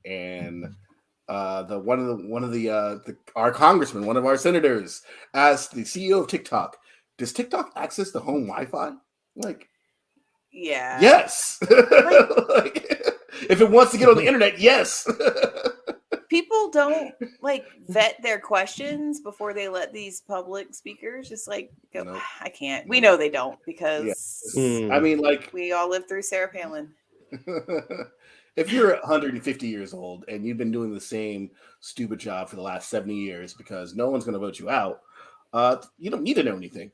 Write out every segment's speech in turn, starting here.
and the our congressman, one of our senators, asked the CEO of TikTok, "Does TikTok access the home Wi-Fi?" Like, yeah, yes. Like, if it wants to get on the internet, yes. people don't like vet their questions before they let these public speakers just like go. Nope. I can't. We know they don't because I mean, like, we all lived through Sarah Palin. if you're 150 years old and you've been doing the same stupid job for the last 70 years because no one's going to vote you out, you don't need to know anything.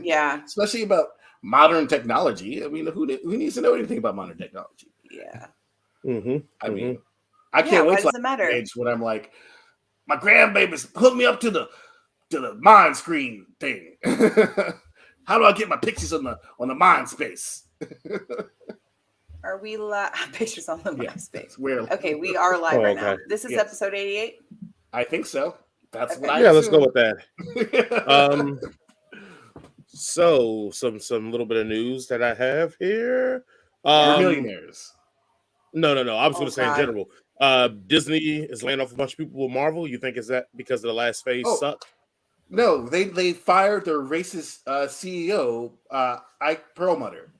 Yeah. Especially about modern technology. I mean, who needs to know anything about modern technology? Yeah. I mean, I can't why wait till does it matter? age when I'm like, my grandbabies hook me up to the mind screen thing. How do I get my pictures on the mind space? Are we live? Pictures on the Yeah, MySpace. we're Okay, we are live right now. This is Yes. episode 88. I think so. That's Okay. what I Yeah, let's assume. go with that. So some little bit of news that I have here. We're millionaires. No. I was going to say in God. general. Disney is laying off a bunch of people with Marvel. You think is that because of the last phase sucked? No, they fired their racist CEO, Ike Perlmutter,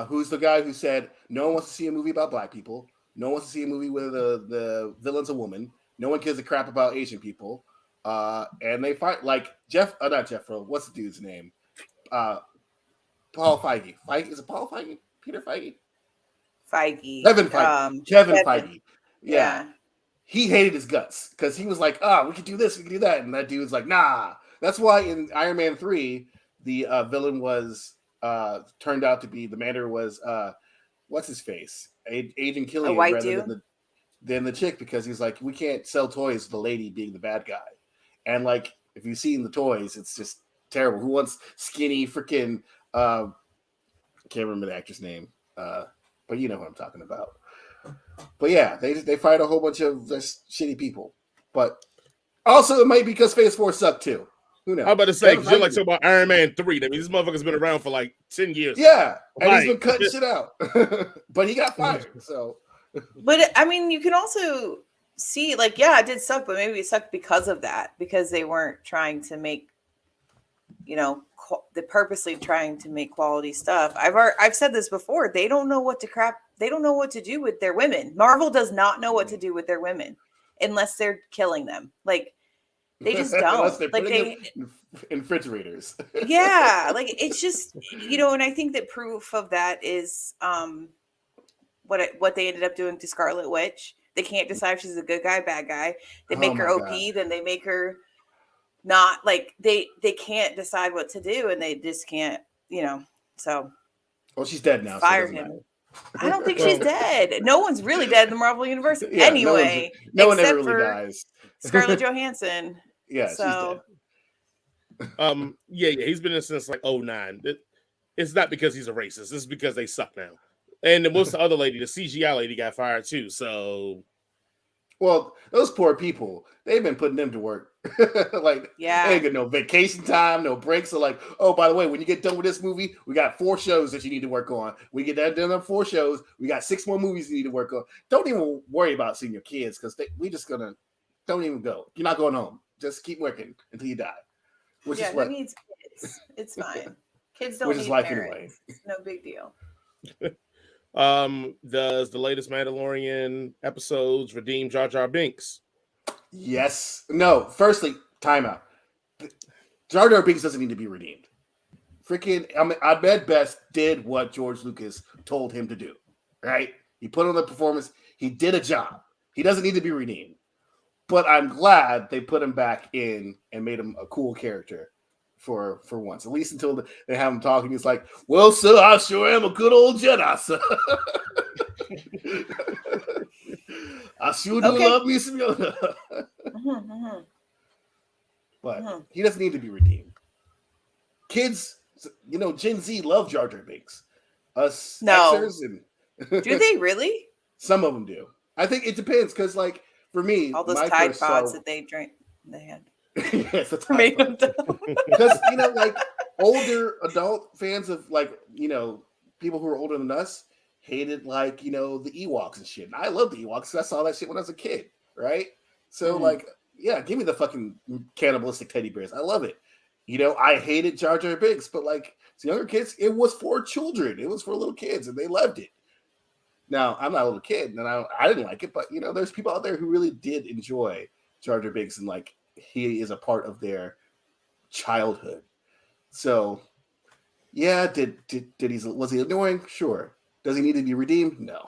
who's the guy who said no one wants to see a movie about black people, no one wants to see a movie where the villain's a woman, no one gives a crap about Asian people, and they fight like not Jeffro, what's the dude's name? Paul Feige. Is it Paul Feige? Peter Feige? Feige. Kevin Feige. Kevin Feige. Yeah. He hated his guts because he was like, we could do this, we could do that. And that dude's like, nah. That's why in Iron Man 3, the villain was turned out to be, the Mandarin was, what's his face? Agent Killian rather dude? than the chick, because he's like, we can't sell toys with the lady being the bad guy. And like, if you've seen the toys, it's just terrible. Who wants skinny freaking, I can't remember the actor's name, but you know what I'm talking about. But yeah, they fired a whole bunch of shitty people. But also, it might be because Phase 4 sucked too. Who knows? I'm about to say, because you're like talking about Iron Man 3. That means this motherfucker's been around for like 10 years. Yeah, and he's been cutting shit out. But he got fired, so. But I mean, you can also see, like, yeah, it did suck, but maybe it sucked because of that, because they weren't trying to make, they're purposely trying to make quality stuff. I've said this before. They don't know what to do with their women. Marvel does not know what to do with their women unless they're killing them. Like, they just don't. Unless they're like putting them in refrigerators. Yeah, like it's just, and I think that proof of that is what they ended up doing to Scarlet Witch. They can't decide if she's a good guy, bad guy. They make her OP, then they make her not, like, they can't decide what to do, and they just can't, so. Well, she's dead now. Fire him. I don't think she's dead. No one's really dead in the Marvel universe anyway. No one ever really dies. Scarlett Johansson. Yeah, so. She's dead. Yeah, he's been in since like 2009. It's not because he's a racist. It's because they suck now. And then what's the other lady? The CGI lady got fired too. So, well, those poor people, they've been putting them to work. Like, they ain't got no vacation time, no breaks. So, like, oh, by the way, when you get done with this movie, we got 4 shows that you need to work on. We get that done on 4 shows. We got 6 more movies you need to work on. Don't even worry about seeing your kids, because we just gonna don't even go. You're not going home. Just keep working until you die. Which is what who needs kids? It's fine. Kids don't need life parents. anyway. It's no big deal. Does the latest Mandalorian episodes redeem Jar Jar Binks? Yes. No. Firstly, timeout. Jar Jar Binks doesn't need to be redeemed. Freaking, Ahmed Best did what George Lucas told him to do. Right? He put on the performance. He did a job. He doesn't need to be redeemed. But I'm glad they put him back in and made him a cool character for once. At least until they have him talking. He's like, well, sir, I sure am a good old Jedi, sir. I sure do love me some Yoda. But he doesn't need to be redeemed. Kids, Gen Z love Jar Jar Binks. Us Xers and do they really? Some of them do. I think it depends, because, like, for me, all those Tide Pods that they had. Yes, that's Tide Pods. Because, like, older adult fans of, like, people who are older than us hated like the Ewoks and shit. And I love the Ewoks. I saw that shit when I was a kid, right? So like, yeah, give me the fucking cannibalistic teddy bears. I love it. I hated Jar Jar Binks, but like to younger kids, it was for children. It was for little kids, and they loved it. Now I'm not a little kid, and I didn't like it, but there's people out there who really did enjoy Jar Jar Binks, and like he is a part of their childhood. So yeah, was he annoying? Sure. Does he need to be redeemed? No.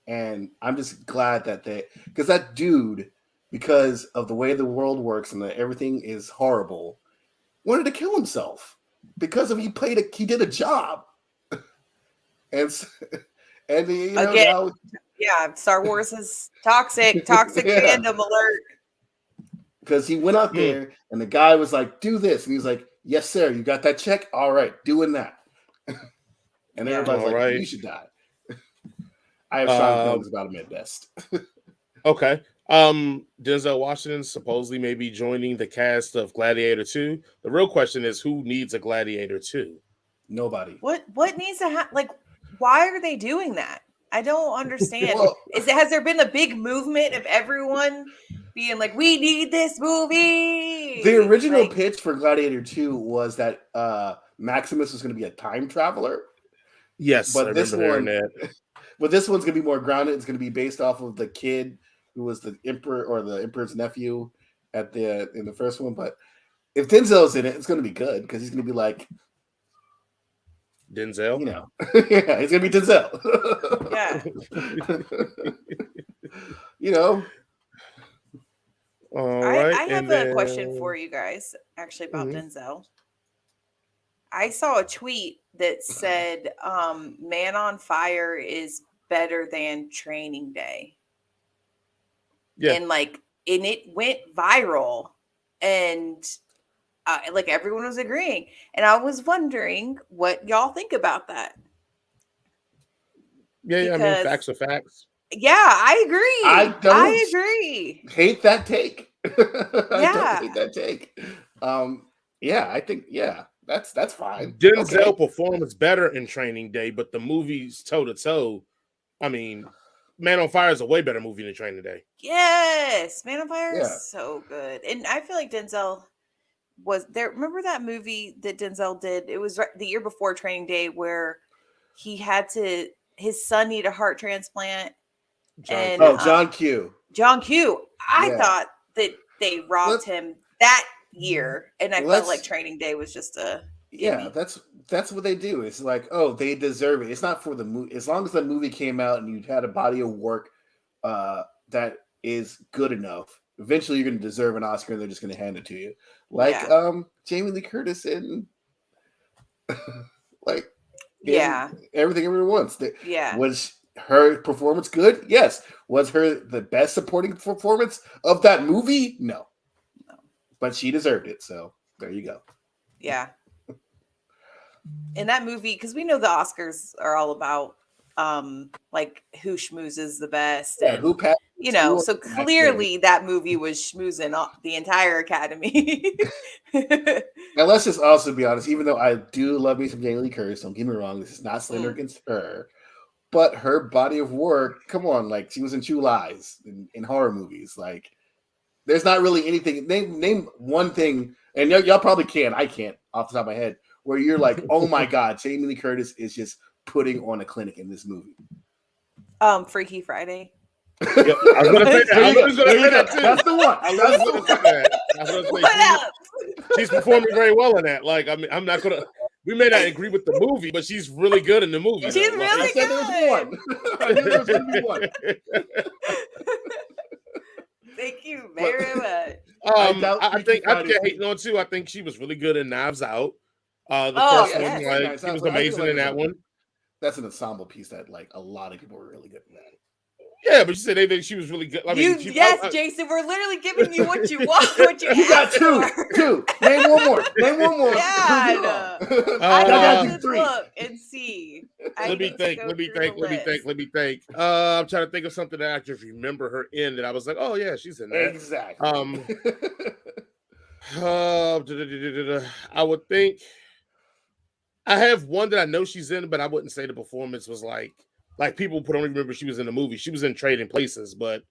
And I'm just glad that because that dude, because of the way the world works and that everything is horrible, wanted to kill himself because he did a job. And again, now, yeah, Star Wars is toxic fandom alert. Because he went out there and the guy was like, do this. And he's like, yes, sir. You got that check? All right, doing that. And everybody's like, right. You should die. I have strong feelings about him at best. Okay. Denzel Washington supposedly may be joining the cast of Gladiator 2. The real question is, who needs a Gladiator 2? Nobody. What needs to happen? Like, why are they doing that? I don't understand. Has there been a big movement of everyone being like, we need this movie? The original pitch for Gladiator 2 was that Maximus was going to be a time traveler. Yes, but this one's going to be more grounded. It's going to be based off of the kid who was the emperor or the emperor's nephew in the first one. But if Denzel's in it, it's going to be good because he's going to be like Denzel. Yeah, he's going to be Denzel. Yeah. All right. I have a question for you guys, actually, about Denzel. I saw a tweet that said Man on Fire is better than Training Day. Yeah. And it went viral, and everyone was agreeing. And I was wondering what y'all think about that. Yeah, I mean, facts are facts. Yeah, I agree. I agree. Hate that take. I don't hate that take. Yeah, I think that's fine. Denzel performs better in Training Day, but the movie's toe to toe. I mean, Man on Fire is a way better movie than Training Day. Yes, Man on Fire is so good, and I feel like Denzel was there. Remember that movie that Denzel did? It was the year before Training Day, where he had his son need a heart transplant. John Q. John Q. I thought that they robbed him that year, and I felt like Training Day was just a gimme. That's what they do. It's like, they deserve it. It's not for the movie. As long as the movie came out and you had a body of work that is good enough, eventually you're going to deserve an Oscar, and they're just going to hand it to you. Like Jamie Lee Curtis in Everything Everyone Wants. Was her performance good? Yes. Was her the best supporting performance of that movie? No. But she deserved it. So there you go. Yeah. In that movie, because we know the Oscars are all about who schmoozes the best. Yeah, who passed, so clearly that movie was schmoozing the entire Academy. Now let's just also be honest, even though I do love me some Jamie Lee Curtis, don't get me wrong, this is not slander against her. But her body of work, come on, she was in True Lies in horror movies. There's not really anything. Name one thing, and y'all probably can. I can't off the top of my head. Where you're like, oh my god, Jamie Lee Curtis is just putting on a clinic in this movie. Freaky Friday. Yep. I was gonna say that. That's the one. What else? She's performing very well in that. I'm not gonna. We may not agree with the movie, but she's really good in the movie. She's really good. There's one. Thank you very much. I think you're hating on too. I think she was really good in Knives Out. The first one, she was amazing in that one. That's an ensemble piece that a lot of people were really good in that. Yeah, but you said they think she was really good. Jason, we're literally giving you what you want. What you got two. Name one more. Yeah, I know. I got to look and see. Let me think. I'm trying to think of something that I just remember her in that I was like, oh yeah, she's in that. Exactly. I would think I have one that I know she's in, but I wouldn't say the performance was like people don't remember she was in the movie. She was in Trading Places, but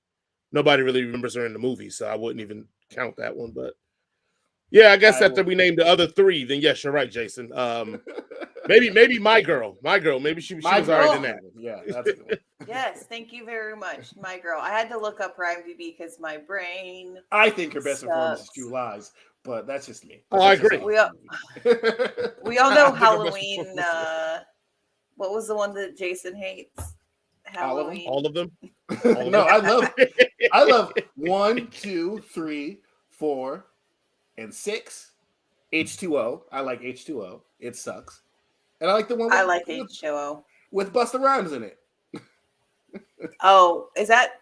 nobody really remembers her in the movie, so I wouldn't even count that one. But yeah, I guess after we named the other three, then yes, you're right, Jason. Maybe my girl. Maybe she was already in that. Yeah, that's a good one. Yes, thank you very much, My Girl. I had to look up her IMDb because my brain. I think her best performance is True Lies, but that's just me. Oh, I agree. We all know Halloween. What was the one that Jason hates? Halloween. All of them. No, I love 1, 2, 3, 4, and 6. H2O. I like H2O. It sucks. And I like the one I like H2O with Busta Rhymes in it. Oh, is that?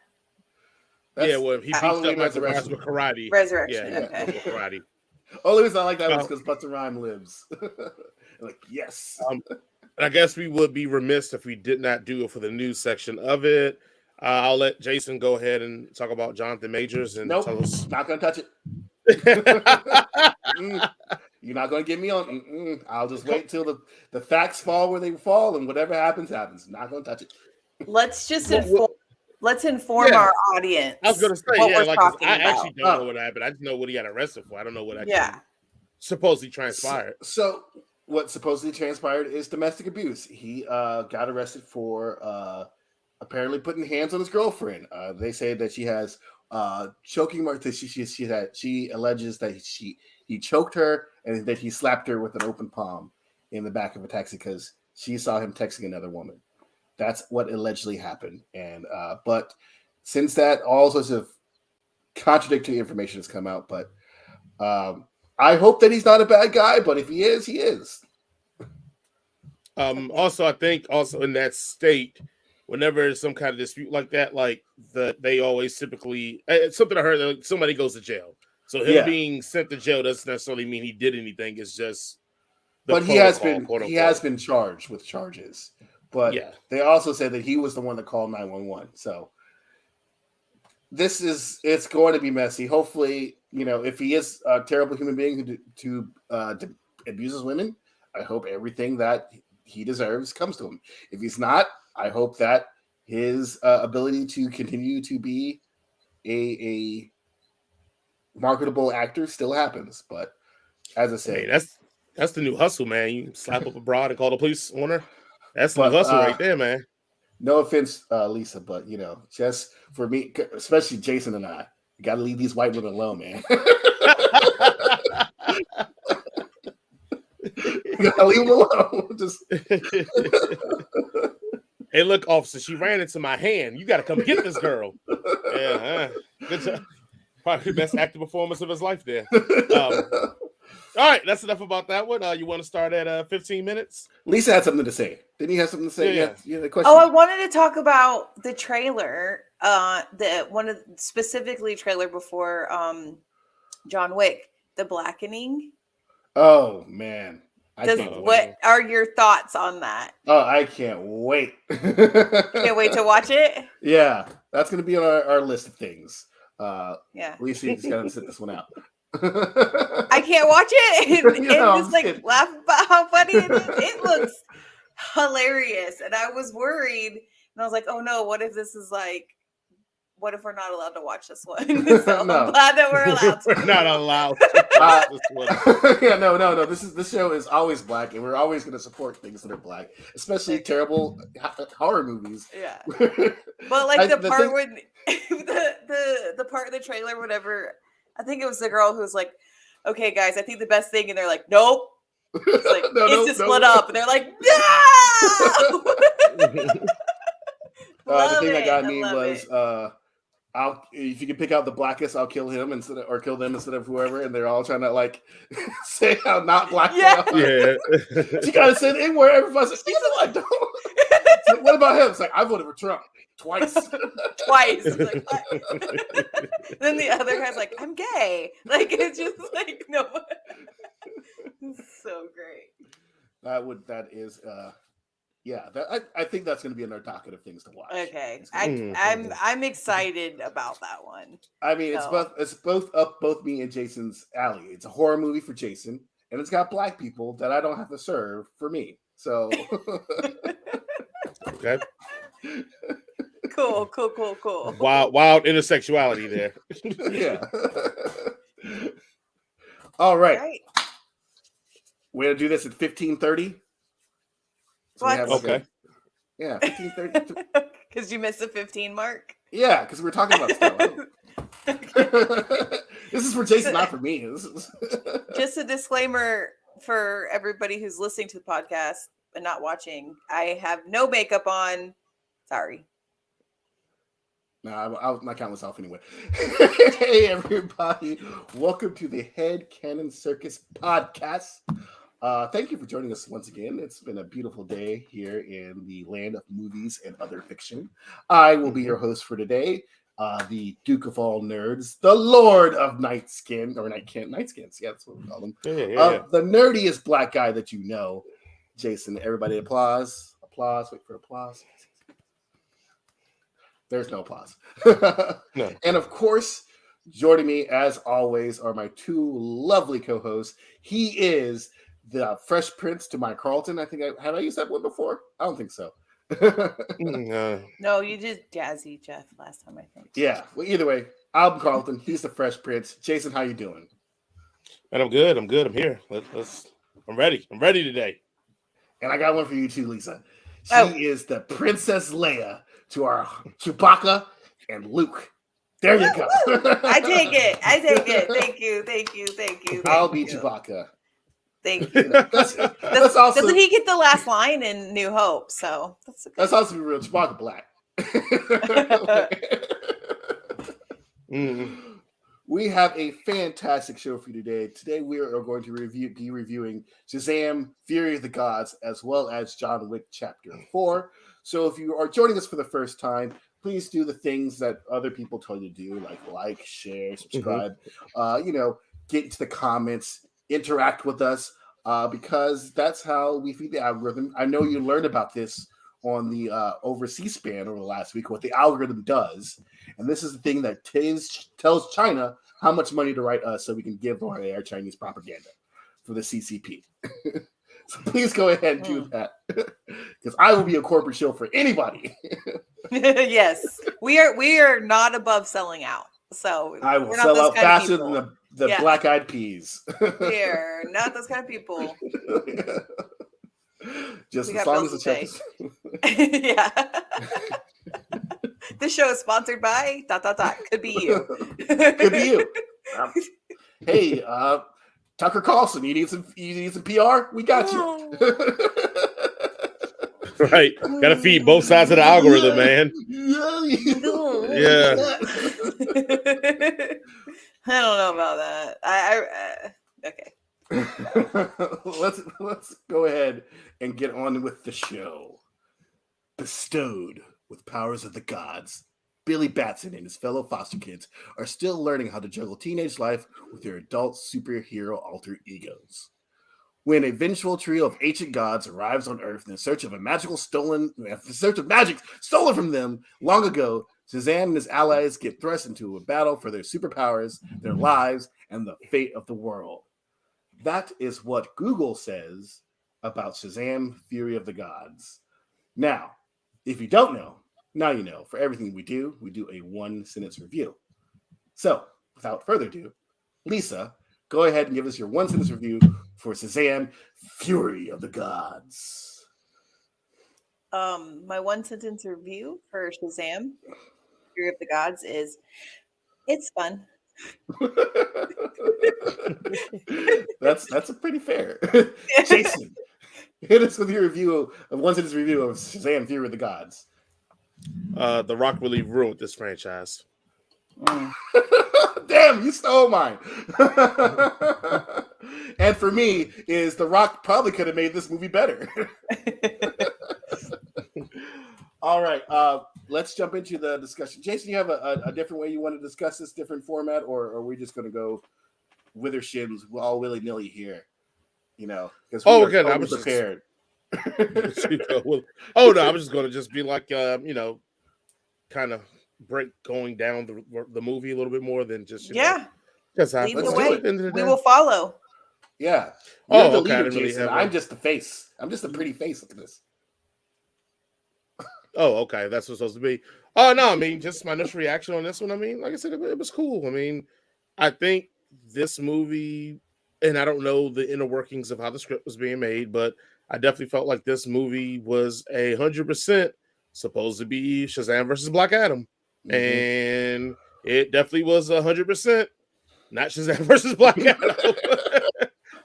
Yeah, well, he beats Halloween up Resurrection with karate. Resurrection. Yeah, okay. Karate. Only reason I like that was because Busta Rhymes lives. Like, yes. I guess we would be remiss if we did not do it for the news section of it. I'll let Jason go ahead and talk about Jonathan Majors and tell us. Not gonna touch it. You're not gonna get me on. I'll just wait till the facts fall where they fall, and whatever happens, happens. Not gonna touch it. Let's just inform our audience. I was gonna say, I actually don't know what happened. I just know what he got arrested for. I don't know what actually supposedly transpired. So what supposedly transpired is domestic abuse. He got arrested for apparently putting hands on his girlfriend. They say that she has choking marks. She alleges that he choked her and that he slapped her with an open palm in the back of a taxi because she saw him texting another woman. That's what allegedly happened. And but since that, all sorts of contradictory information has come out. But I hope that he's not a bad guy. But if he is, he is. Also, I think in that state, whenever there's some kind of dispute like that, they always typically something I heard, like, somebody goes to jail. So him being sent to jail doesn't necessarily mean he did anything. It's just. But he has been charged with charges. But they also said that he was the one that called 911. So it's going to be messy. Hopefully, if he is a terrible human being who abuses women, I hope everything that he deserves comes to him. If he's not, I hope that his ability to continue to be a marketable actor still happens. But as I say, that's the new hustle, man. You slap up a broad and call the police on her. That's the hustle right there, man. No offense, Lisa, but just for me, especially Jason and I, you got to leave these white women alone, man. You got to leave them alone. Just. Hey, look, officer, she ran into my hand. You got to come get this girl. Yeah, good job. Probably the best acting performance of his life there. All right, that's enough about that one. You want to start at 15 minutes? Lisa had something to say. Didn't he have something to say? Yeah. You had a question? Oh, I wanted to talk about the trailer. Specifically trailer before John Wick, The Blackening. Oh man. What are your thoughts on that? Oh, I can't wait. Can't wait to watch it. Yeah, that's going to be on our list of things. Lisa, you just got to sit this one out. I can't watch it and just laugh about how funny it is. It looks hilarious, and I was worried, and I was like, "Oh no, what if this is what if we're not allowed to watch this one?" So no. I'm glad that we're allowed to. We're not allowed to watch this one. Yeah, no. This show is always black, and we're always going to support things that are black, especially terrible horror movies. Yeah, but the part when the part of the trailer, whatever. I think it was the girl who's like, "Okay, guys, I think the best thing," and they're like, "Nope." It's like it's to split up, and they're like, "No." The thing that got me was, if you can pick out the blackest, I'll kill him or kill them instead of whoever, and they're all trying to say how not black they are. Yeah. She gotta say the N-word. Everybody's like, I don't. Like, what about him? It's like, I voted for Trump twice. It's like, what? Then the other guy's like, I'm gay. It's just no. It's so great. I think that's going to be in our docket of things to watch. Okay, I'm excited about that one. I mean, it's both up both me and Jason's alley. It's a horror movie for Jason, and it's got black people that I don't have to serve for me. So, okay. Cool. Wild intersexuality there. Yeah. All right. All right. We're gonna do this at 15:30. So we have Okay. 15:30. Because you missed the 15 mark. Yeah, because we're talking about stuff. This is for Jason, not for me. Just a disclaimer for everybody who's listening to the podcast and not watching. I have no makeup on. Sorry. No, I'll not count myself anyway. Hey, everybody. Welcome to the Head Cannon Circus podcast. Thank you for joining us once again. It's been a beautiful day here in the land of movies and other fiction. I will be your host for today, the Duke of all nerds, the Lord of Nightskins. Yeah, that's what we call him. Yeah. The nerdiest black guy that you know, Jason. Everybody applause. Wait for applause. There's no applause. No. And of course, joining me as always are my two lovely co-hosts. He is the Fresh Prince to my Carlton. I think have I used that one before? I don't think so. No, you did Jazzy Jeff last time, I think. Yeah. Well, either way, I'm Carlton. He's the Fresh Prince. Jason, how you doing? And I'm good. I'm here. I'm ready. I'm ready today. And I got one for you too, Lisa. She is the Princess Leia to our Chewbacca and Luke. There you go. I take it. Thank you. I'll be Chewbacca. Thank you. That's also, doesn't he get the last line in New Hope? So that's also real Chewbacca black. We have a fantastic show for you today. Today we are going to be reviewing Shazam, Fury of the Gods, as well as John Wick Chapter 4. So if you are joining us for the first time, please do the things that other people tell you to do, like, share, subscribe, get into the comments, interact with us, because that's how we feed the algorithm. I know you learned about this on the overseas span over the last week, what the algorithm does. And this is the thing that tells China how much money to write us so we can give on air Chinese propaganda for the CCP. So please go ahead and do that, because I will be a corporate show for anybody. Yes, we are not above selling out. So I will sell out faster than the Black Eyed Peas. We're not those kind of people. Just as long as the check is. Yeah. This show is sponsored by ... Could be you. Could be you. Hey, Tucker Carlson, you need some PR? We got you. Right. Gotta feed both sides of the algorithm, man. Yeah. I don't know about that. Okay. Let's go ahead and get on with the show. Bestowed with powers of the gods, Billy Batson and his fellow foster kids are still learning how to juggle teenage life with their adult superhero alter egos. When a vengeful trio of ancient gods arrives on Earth in search of magic stolen from them long ago, Shazam and his allies get thrust into a battle for their superpowers, their lives, and the fate of the world. That is what Google says about Shazam, Fury of the Gods. Now, if you don't know, now you know. For everything we do a one-sentence review. So, without further ado, Lisa, go ahead and give us your one-sentence review for Shazam, Fury of the Gods. My one-sentence review for Shazam, Fury of the Gods is, it's fun. That's a pretty fair. Jason, hit us with your one-sentence review of Shazam, Fury of the Gods. The Rock really ruined this franchise. Damn, you stole mine. And for me, is The Rock probably could have made this movie better. All right, let's jump into the discussion. Jason, you have a different way you want to discuss this, different format, or are we just going to go wither shins all willy-nilly here? Because we are totally prepared. I was just going to be like, kind of break going down the movie a little bit more than just, just lead the way. We will follow. Yeah. You're the leader, Jason. I'm just the face. I'm just a pretty face. Look at this. Oh, okay. That's what's supposed to be. Oh, no. I mean, just my initial reaction on this one. I mean, like I said, it was cool. I mean, I think this movie, and I don't know the inner workings of how the script was being made, but I definitely felt like this movie was 100% supposed to be Shazam versus Black Adam. And it definitely was 100% not Shazam versus Black Adam.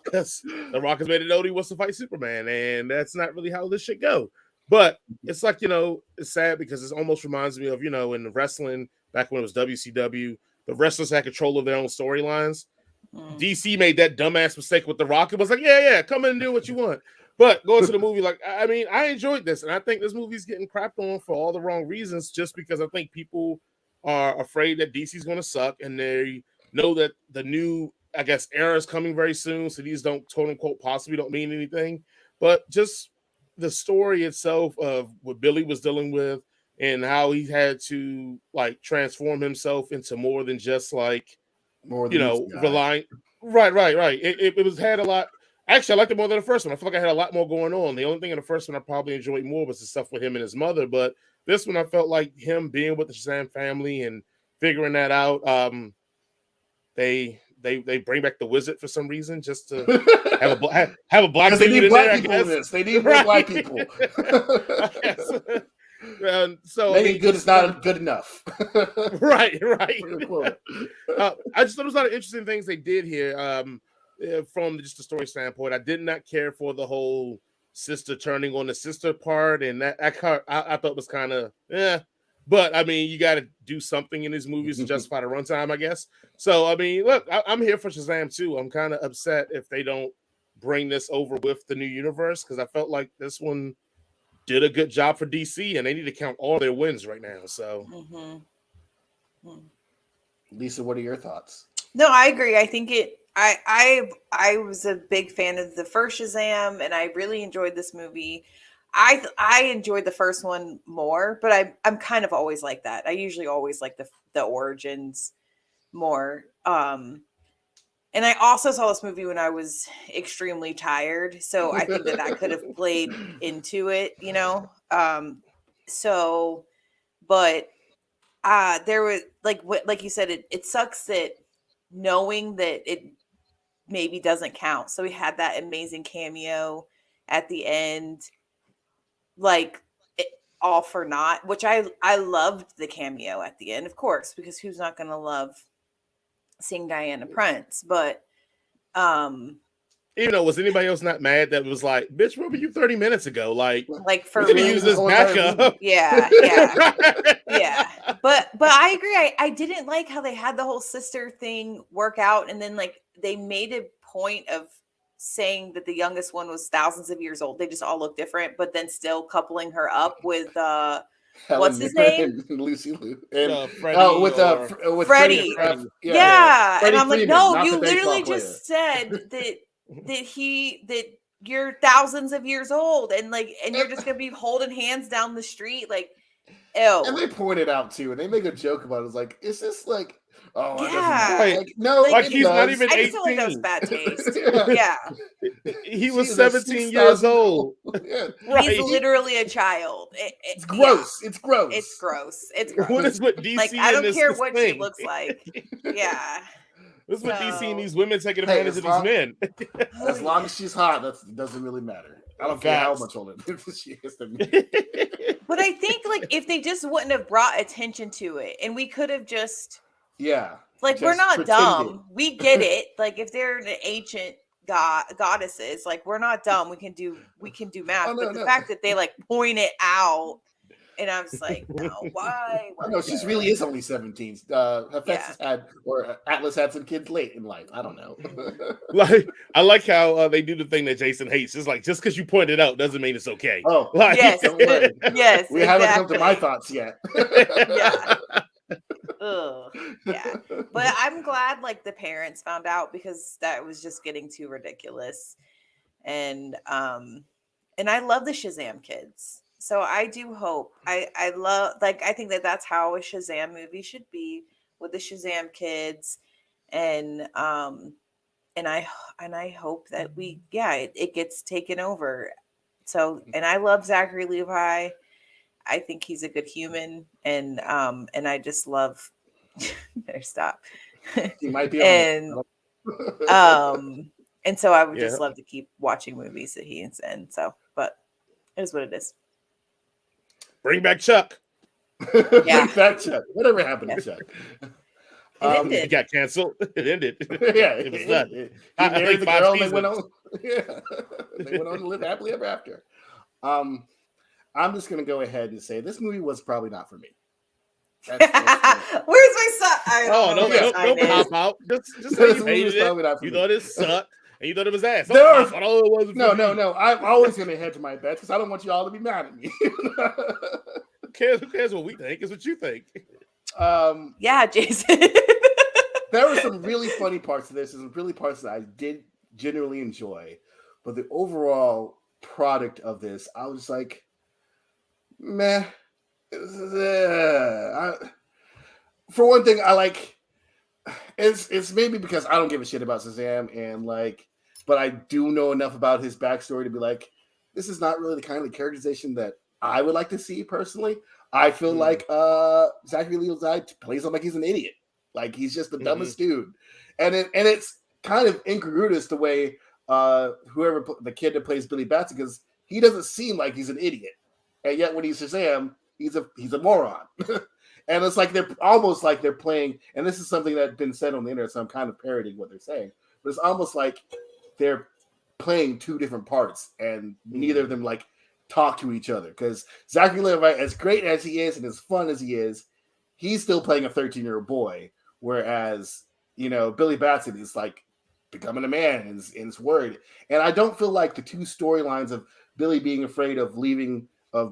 Because The Rock has made it known he wants to fight Superman, and that's not really how this should go. But it's like, it's sad because it almost reminds me of, in wrestling, back when it was WCW, the wrestlers had control of their own storylines. DC made that dumbass mistake with The Rock. It was like, yeah, come in and do what you want. But going to the movie, like, I mean, I enjoyed this, and I think this movie's getting crapped on for all the wrong reasons, just because I think people are afraid that DC's going to suck, and they know that the new, I guess, era is coming very soon, so these don't, quote unquote, possibly don't mean anything. But just the story itself of what Billy was dealing with and how he had to like transform himself into more than just like, relying. Right. It was had a lot. Actually, I liked it more than the first one. I feel like I had a lot more going on. The only thing in the first one I probably enjoyed more was the stuff with him and his mother. But this one, I felt like him being with the Shazam family and figuring that out. They bring back the wizard for some reason just to have a black dude in there. They need more black people. So maybe good is not good enough. right. I just thought it was a lot of interesting things they did here. From just the story standpoint, I did not care for the whole sister turning on the sister part, and that I thought was kind of But I mean, you got to do something in these movies to justify the runtime, I guess. So I mean, look, I'm here for Shazam too. I'm kind of upset if they don't bring this over with the new universe, because I felt like this one did a good job for DC, and they need to count all their wins right now. So, Lisa, what are your thoughts? No, I agree. I think I was a big fan of the first Shazam, and I really enjoyed this movie. I enjoyed the first one more, but I'm kind of always like that. I usually always like the origins more. And I also saw this movie when I was extremely tired, so I think that could have played into it, but there was like you said, it sucks that knowing that it maybe doesn't count. So we had that amazing cameo at the end, like all for naught, which I loved the cameo at the end, of course, because who's not going to love seeing Diana Prince? But was anybody else not mad that was like, bitch, where were you 30 minutes ago? Like for we're gonna use this backup. Yeah. But I agree. I didn't like how they had the whole sister thing work out, and then like they made a point of saying that the youngest one was thousands of years old. They just all look different, but then still coupling her up with what's his name? Lucy Liu. And with Freddie. Yeah. And I'm like, no, you literally just said that you're thousands of years old, and you're just gonna be holding hands down the street, like, ew. And they pointed out too, and they make a joke about it. It's like, is this like, oh yeah, no, like he's not even 18. I just felt like that was bad taste. Yeah. He was 17 years old. Yeah. Right. He's literally a child. It's gross. Yeah. It's gross. It's gross. What is with DC? Like, I don't care what she looks like. Yeah. This is what DC and these women taking advantage of these men. As long as she's hot, that doesn't really matter. I don't care how much older she is than me. But I think if they just wouldn't have brought attention to it, and we could have just we're not dumb. We get it. Like, if they're an ancient goddesses, like, we're not dumb. We can do math. But the fact that they point it out, and I was like, no, why? No, she really is only 17. Atlas had some kids late in life. I don't know. I like how they do the thing that Jason hates. It's like, just because you point it out doesn't mean it's okay. Oh, yes, yes. We haven't come to my thoughts yet. Yeah. Ugh, yeah. But I'm glad the parents found out, because that was just getting too ridiculous. And I love the Shazam kids. So I do hope, I love, I think that's how a Shazam movie should be, with the Shazam kids. And I hope that it gets taken over. So, and I love Zachary Levi. I think he's a good human, and I just love. Better stop. He might be and and so I would just love to keep watching movies that he's in. So, but it is what it is. Bring back Chuck. Bring back Chuck. Whatever happened to Chuck? It got canceled. It ended. Yeah, it was done. He married the girl and they went on. Yeah, they went on to live happily ever after. I'm just gonna go ahead and say this movie was probably not for me. Where's my son? Don't pop out. Just say you hated it. You thought it sucked, and you thought it was ass. No. I'm always gonna hedge my bets because I don't want you all to be mad at me. Who cares what we think? It's what you think. Yeah, Jason. There were some really funny parts of this, and some really parts that I did genuinely enjoy, but the overall product of this, I was like, meh. For one thing, I like it's maybe because I don't give a shit about Shazam, and but I do know enough about his backstory to be like, this is not really the kind of characterization that I would like to see personally. I feel like Zachary Levi plays him like he's an idiot. Like he's just the dumbest dude. And it's kind of incongruous the way whoever the kid that plays Billy Batson, because he doesn't seem like he's an idiot. And yet when he's Shazam, he's a moron. And it's like they're almost like they're playing, and this is something that's been said on the internet, so I'm kind of parodying what they're saying, but it's almost like they're playing two different parts and neither of them like talk to each other. Because Zachary Levi, as great as he is and as fun as he is, he's still playing a 13-year-old boy. Whereas, Billy Batson is like becoming a man and is worried. And I don't feel like the two storylines of Billy being afraid of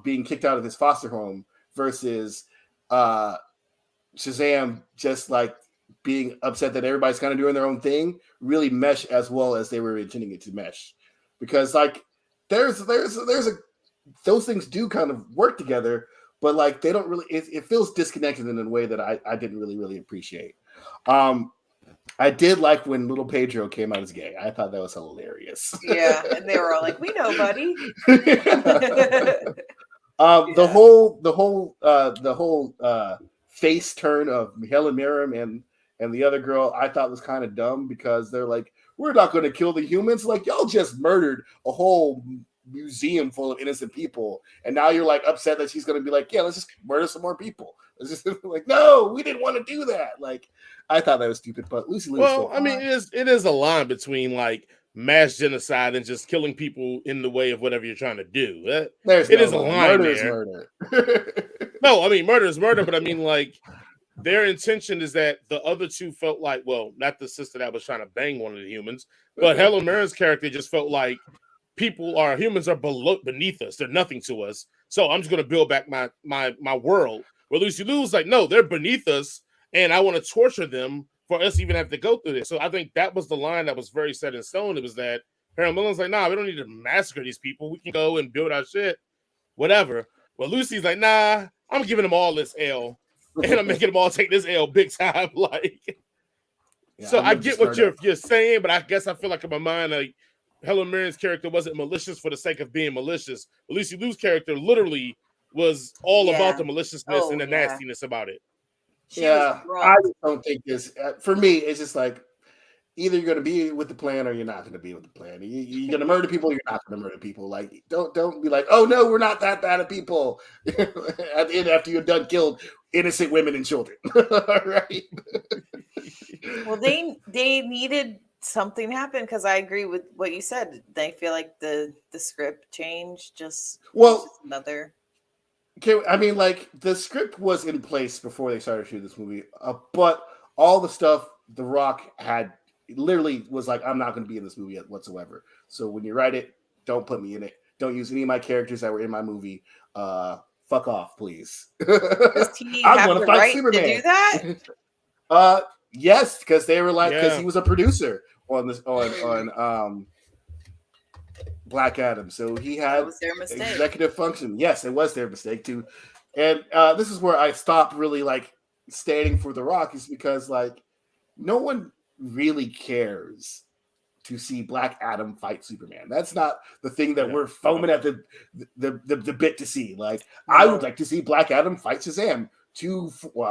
being kicked out of his foster home versus Shazam just like being upset that everybody's kind of doing their own thing really mesh as well as they were intending it to mesh. Because like those things do kind of work together, but like they don't really, it feels disconnected in a way that I didn't really appreciate. I did like when little Pedro came out as gay. I thought that was hilarious. Yeah, and they were all like, "We know, buddy." The whole face turn of Helen Mirren and the other girl, I thought was kind of dumb because they're like, we're not going to kill the humans. Like, y'all just murdered a whole museum full of innocent people, and now you're like upset that she's going to be like, yeah, let's just murder some more people. It's just like, no, we didn't want to do that. Like, I thought that was stupid, but Lucy Liu. Well, I mean, it is a line between like mass genocide and just killing people in the way of whatever you're trying to do. It is a line murder there. Is murder. No, I mean murder is murder, but I mean like their intention is that the other two felt like, well, not the sister that was trying to bang one of the humans, but Helen Mirren's character just felt like humans are beneath us. They're nothing to us. So I'm just going to build back my world. Where Lucy Liu's like, no, they're beneath us, and I want to torture them for us to even have to go through this. So I think that was the line that was very set in stone. It was that Harold Millen's like, nah, we don't need to massacre these people. We can go and build our shit, whatever. Well, Lucy's like, nah, I'm giving them all this L, and I'm making them all take this L big time. Like, yeah, so I get what you're saying, but I guess I feel like in my mind, like Helen Mirren's character wasn't malicious for the sake of being malicious. But Lucy Liu's character literally was all about the maliciousness and the nastiness about it. I just don't think this. For me, it's just like either you're going to be with the plan or you're not going to be with the plan. You're going to murder people. You're not going to murder people. Like don't be like, oh no, we're not that bad at people. At the end, after you're done, killed innocent women and children. Right? Well, they needed something to happen because I agree with what you said. They feel like the script changed. Just another. Okay, I mean, like the script was in place before they started shooting this movie, but all the stuff The Rock had literally was like, I'm not going to be in this movie whatsoever. So when you write it, don't put me in it. Don't use any of my characters that were in my movie. Fuck off, please. Does he have the right Superman. To do that? Yes, because they were like, because he was a producer on this on Black Adam, so he had executive function. Yes, it was their mistake too, and this is where I stopped really like standing for The Rock, is because like no one really cares to see Black Adam fight Superman. That's not the thing that we're foaming at the bit to see. Like, I would like to see Black Adam fight Shazam, two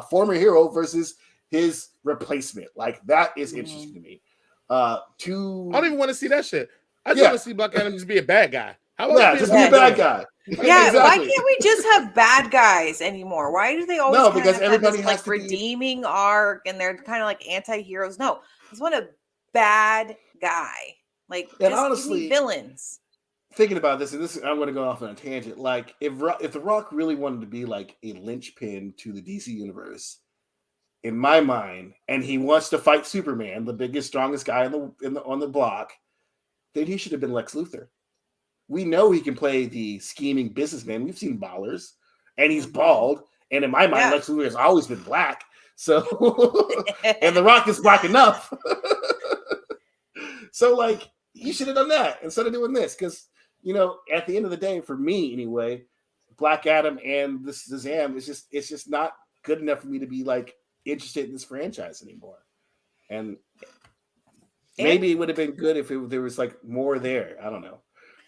former hero versus his replacement. Like, that is interesting to me. I don't even want to see that shit. I just want to see Black Adam just be a bad guy. How about just be a bad guy? Yeah, exactly. Why can't we just have bad guys anymore? Why do they always because everybody have has this, like, redeeming arc and they're kind of like anti-heroes? No, I just want a bad guy. Like, and just honestly, villains. Thinking about this, and I'm going to go off on a tangent. Like, if The Rock really wanted to be like a linchpin to the DC universe, in my mind, and he wants to fight Superman, the biggest, strongest guy on the block, then he should have been Lex Luthor. We know he can play the scheming businessman. We've seen Ballers, and he's bald. And in my mind, Lex Luthor has always been black. So, and The Rock is black enough. So, like, you should have done that instead of doing this. Because, at the end of the day, for me anyway, Black Adam and this Shazam it's just not good enough for me to be like interested in this franchise anymore. And maybe it would have been good if there was like more there. I don't know.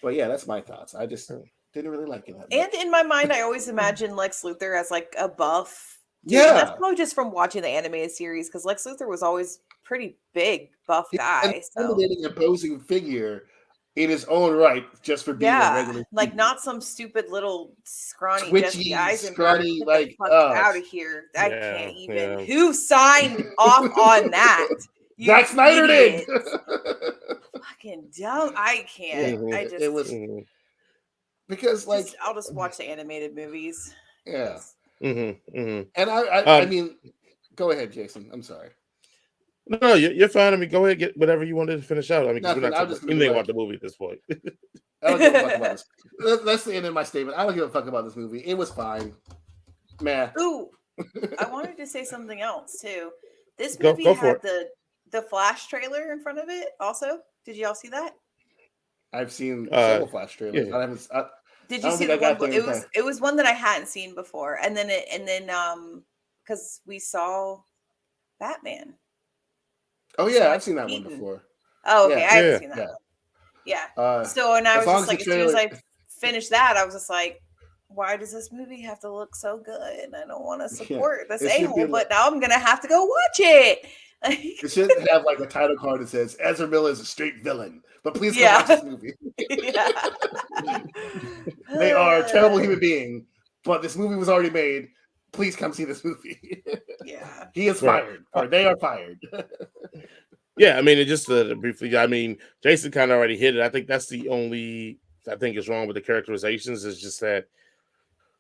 But yeah, that's my thoughts. I just didn't really like it that much. And in my mind, I always imagine Lex Luthor as like a buff. Yeah. That's probably just from watching the animated series, because Lex Luthor was always pretty big, buff guy. Intimidating opposing figure in his own right, just for being a regular. Like not some stupid little scrawny twitchy, Jesse Eisenberg. Like out of here. I can't even. Who signed off on that? Zack Snyder did. Fucking dumb. I can't. I just. It was because like I'll just watch the animated movies. Yeah. And I mean, go ahead, Jason. I'm sorry. No, you're fine. I mean, go ahead, get whatever you wanted to finish out. I mean, Nothing, we're not talking anything about the movie at this point. I don't give a fuck about this. That's the end of my statement. I don't give a fuck about this movie. It was fine. Man. Ooh, I wanted to say something else too. This movie had the Flash trailer in front of it. Also, did y'all see that? I've seen several Flash trailers. Yeah. Did you see the one? It was one that I hadn't seen before, and then because we saw Batman. Oh yeah, I've seen that one before. Oh okay, I haven't seen that one. Yeah. So and I was just like, as soon as I finished that, I was just like, why does this movie have to look so good? I don't want to support this a-hole, but now I'm gonna have to go watch it. It should have like a title card that says Ezra Miller is a straight villain, but please come watch this movie. They are a terrible human being, but this movie was already made. Please come see this movie. Yeah, he is fired, or they are fired. Yeah, I mean, it just briefly. I mean, Jason kind of already hit it. I think that's the only I think is wrong with the characterizations is just that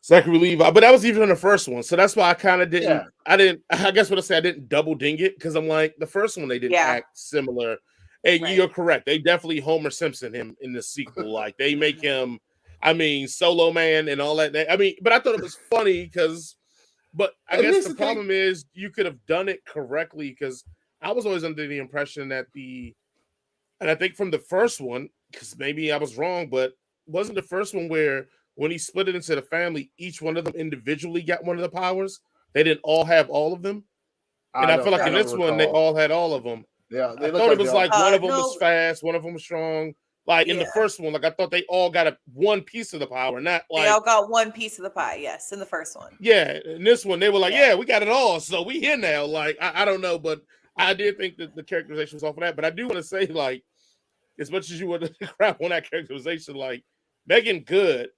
Zachary Levi, but that was even in the first one, so that's why I kind of didn't. Yeah. I guess what I say, I didn't double ding it because I'm like the first one they didn't act similar. And you're correct. They definitely Homer Simpson him in the sequel. Like they make him, I mean, Solo Man and all that. I mean, but I thought it was funny because. But I guess the problem is you could have done it correctly because I was always under the impression that and I think from the first one, because maybe I was wrong, but wasn't the first one where when he split it into the family, each one of them individually got one of the powers? They didn't all have all of them? And I feel like in this one, they all had all of them. Yeah, I thought it was like one of them was fast, one of them was strong. Like in the first one, like I thought they all got one piece of the power, not like they all got one piece of the pie. Yes, in the first one. Yeah, in this one they were like, yeah we got it all, so we here now. Like I don't know, but I did think that the characterization was off of that. But I do want to say, like, as much as you want to crap on that characterization, like Megan Good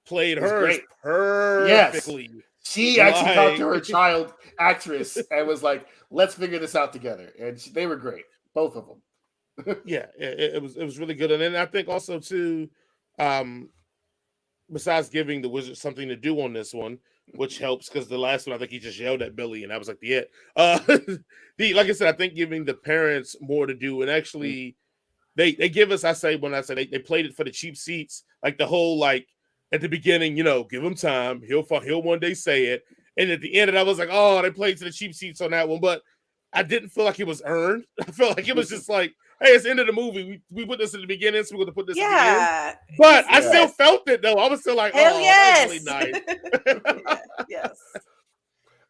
played hers perfectly. Yes. She actually talked to her child actress and was like, "Let's figure this out together," and they were great, both of them. Yeah, it was really good, and then I think also too, besides giving the wizard something to do on this one, which helps because the last one I think he just yelled at Billy, and that was like the it. Like I said, I think giving the parents more to do, and actually they give us. When I say they played it for the cheap seats, like the whole like at the beginning, give him time, he'll one day say it, and at the end, I was like, oh, they played to the cheap seats on that one, but I didn't feel like it was earned. I felt like it was just like, hey, it's the end of the movie. We put this at the beginning, so we're going to put this at the end. But I still felt it, though. I was still like, hell yes. That's really nice. Yes.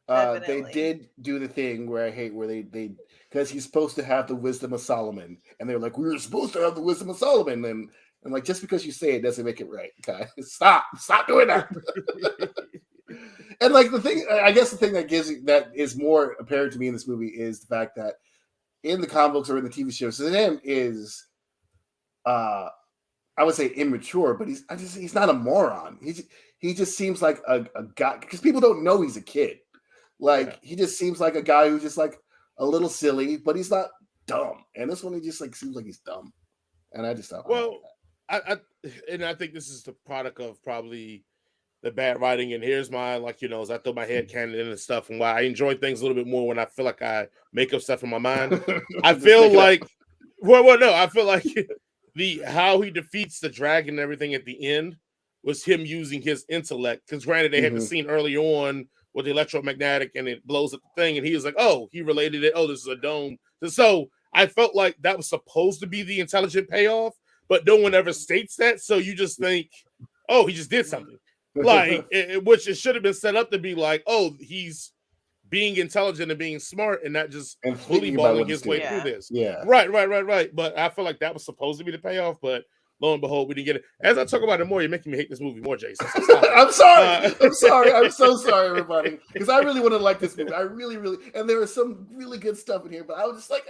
They Definitely. did do the thing where I hate where they because he's supposed to have the wisdom of Solomon, and they're like, we were supposed to have the wisdom of Solomon, and like, just because you say it doesn't make it right, guys. Stop doing that. And like the thing, I guess the thing that is more apparent to me in this movie is the fact that in the comic books or in the TV show, Shazam is, I would say immature, but he's not a moron. He just seems like a guy, because people don't know he's a kid. Like, he just seems like a guy who's just like a little silly, but he's not dumb. And this one, he just like seems like he's dumb. And I just thought, well, I think this is the product of probably the bad writing. And here's my, like, as I throw my head canon in and stuff, and why I enjoy things a little bit more when I feel like I make up stuff in my mind. I feel like, I feel like how he defeats the dragon and everything at the end was him using his intellect. Because granted, they had the scene early on with the electromagnetic and it blows up the thing, and he was like, oh, he related it. Oh, this is a dome. So I felt like that was supposed to be the intelligent payoff, but no one ever states that. So you just think, oh, he just did something. Like, which it should have been set up to be like, oh, he's being intelligent and being smart and not just fully balling his way through this. Yeah. Right. But I feel like that was supposed to be the payoff, but lo and behold, we didn't get it. As I talk about it more, you're making me hate this movie more, Jason. So I'm sorry. I'm sorry. I'm so sorry, everybody. Because I really want to like this movie. I really, and there was some really good stuff in here, but I was just like,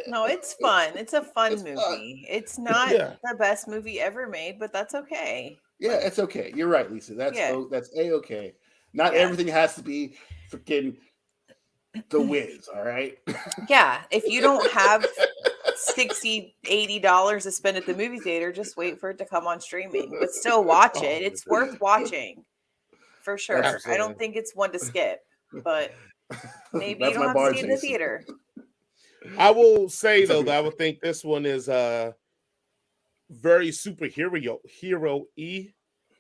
No, it's fun. It's a fun movie. Fun. It's not the best movie ever made, but that's okay. Yeah, it's okay. You're right, Lisa. That's A-okay. Not everything has to be freaking The Wiz, all right? Yeah, if you don't have $60, $80 to spend at the movie theater, just wait for it to come on streaming. But still watch it. It's worth watching. For sure. Absolutely. I don't think it's one to skip, but maybe you That's don't my have to bar, see it in the Jason. theater. I will say, though, that I would think this one is very superhero-y.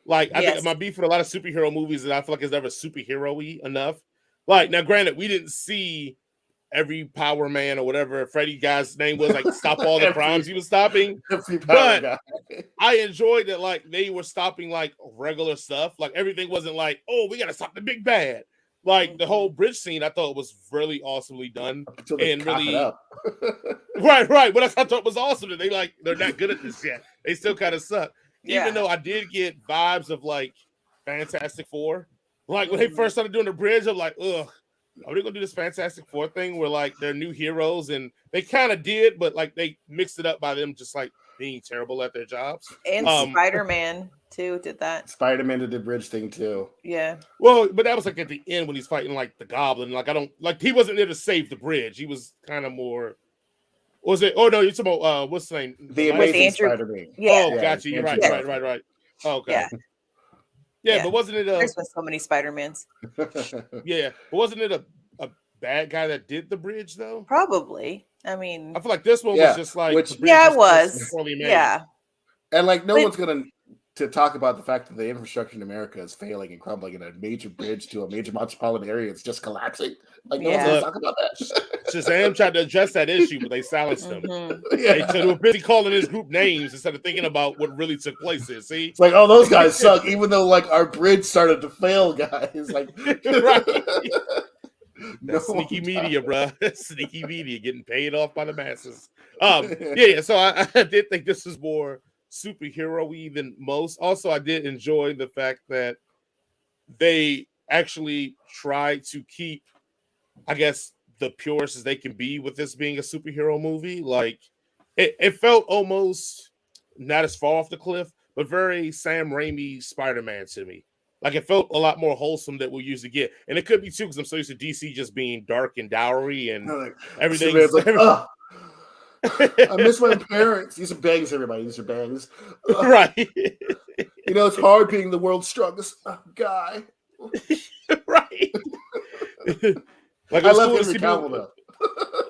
Like, I think my beef with a lot of superhero movies is I feel like it's never superhero-y enough. Like, now, granted, we didn't see every Power Man or whatever Freddy guy's name was, like, stop all the crimes he was stopping. But I enjoyed that, like, they were stopping, like, regular stuff. Like, everything wasn't like, oh, we got to stop the big bad. Like, the whole bridge scene, I thought was really awesomely done. And really, right. But I thought was awesome that they're not good at this yet. They still kind of suck. Even though I did get vibes of like Fantastic Four. Like when they first started doing the bridge, I'm like, ugh, are they gonna do this Fantastic Four thing where like they're new heroes? And they kind of did, but like they mixed it up by them just like being terrible at their jobs. And Spider-Man too did that. Spider-Man did the bridge thing too. Yeah. Well, but that was like at the end when he's fighting like the Goblin. Like he wasn't there to save the bridge. He was kind of more. Was it? Oh no, you're talking about what's the name? The Amazing Spider-Man. Yeah. Oh, gotcha. You're right. Oh, okay. Yeah, but wasn't it? There's been so many Spider-Mans. Yeah, but wasn't it a bad guy that did the bridge though? Probably. I mean, I feel like this one was just like it was. Yeah, and like no one's gonna to talk about the fact that the infrastructure in America is failing and crumbling, and a major bridge to a major metropolitan area is just collapsing. Like no one's gonna talk about that. Shazam tried to address that issue, but they silenced him. They were busy calling his group names instead of thinking about what really took place there. See, it's like, oh, those guys suck, even though like our bridge started to fail, guys. Like, right. Sneaky media, bro. Sneaky media getting paid off by the masses. So I did think this was more superhero-y than most. Also, I did enjoy the fact that they actually tried to keep, I guess, the purest as they can be with this being a superhero movie. Like it felt almost not as far off the cliff, but very Sam Raimi Spider-Man to me. Like it felt a lot more wholesome than we usually get. And it could be too, because I'm so used to DC just being dark and dowery and everything. Like, I miss my parents. These are bangs, everybody. These are bangs. Right. You know, it's hard being the world's strongest guy. Right. Like I love Henry Cavill though.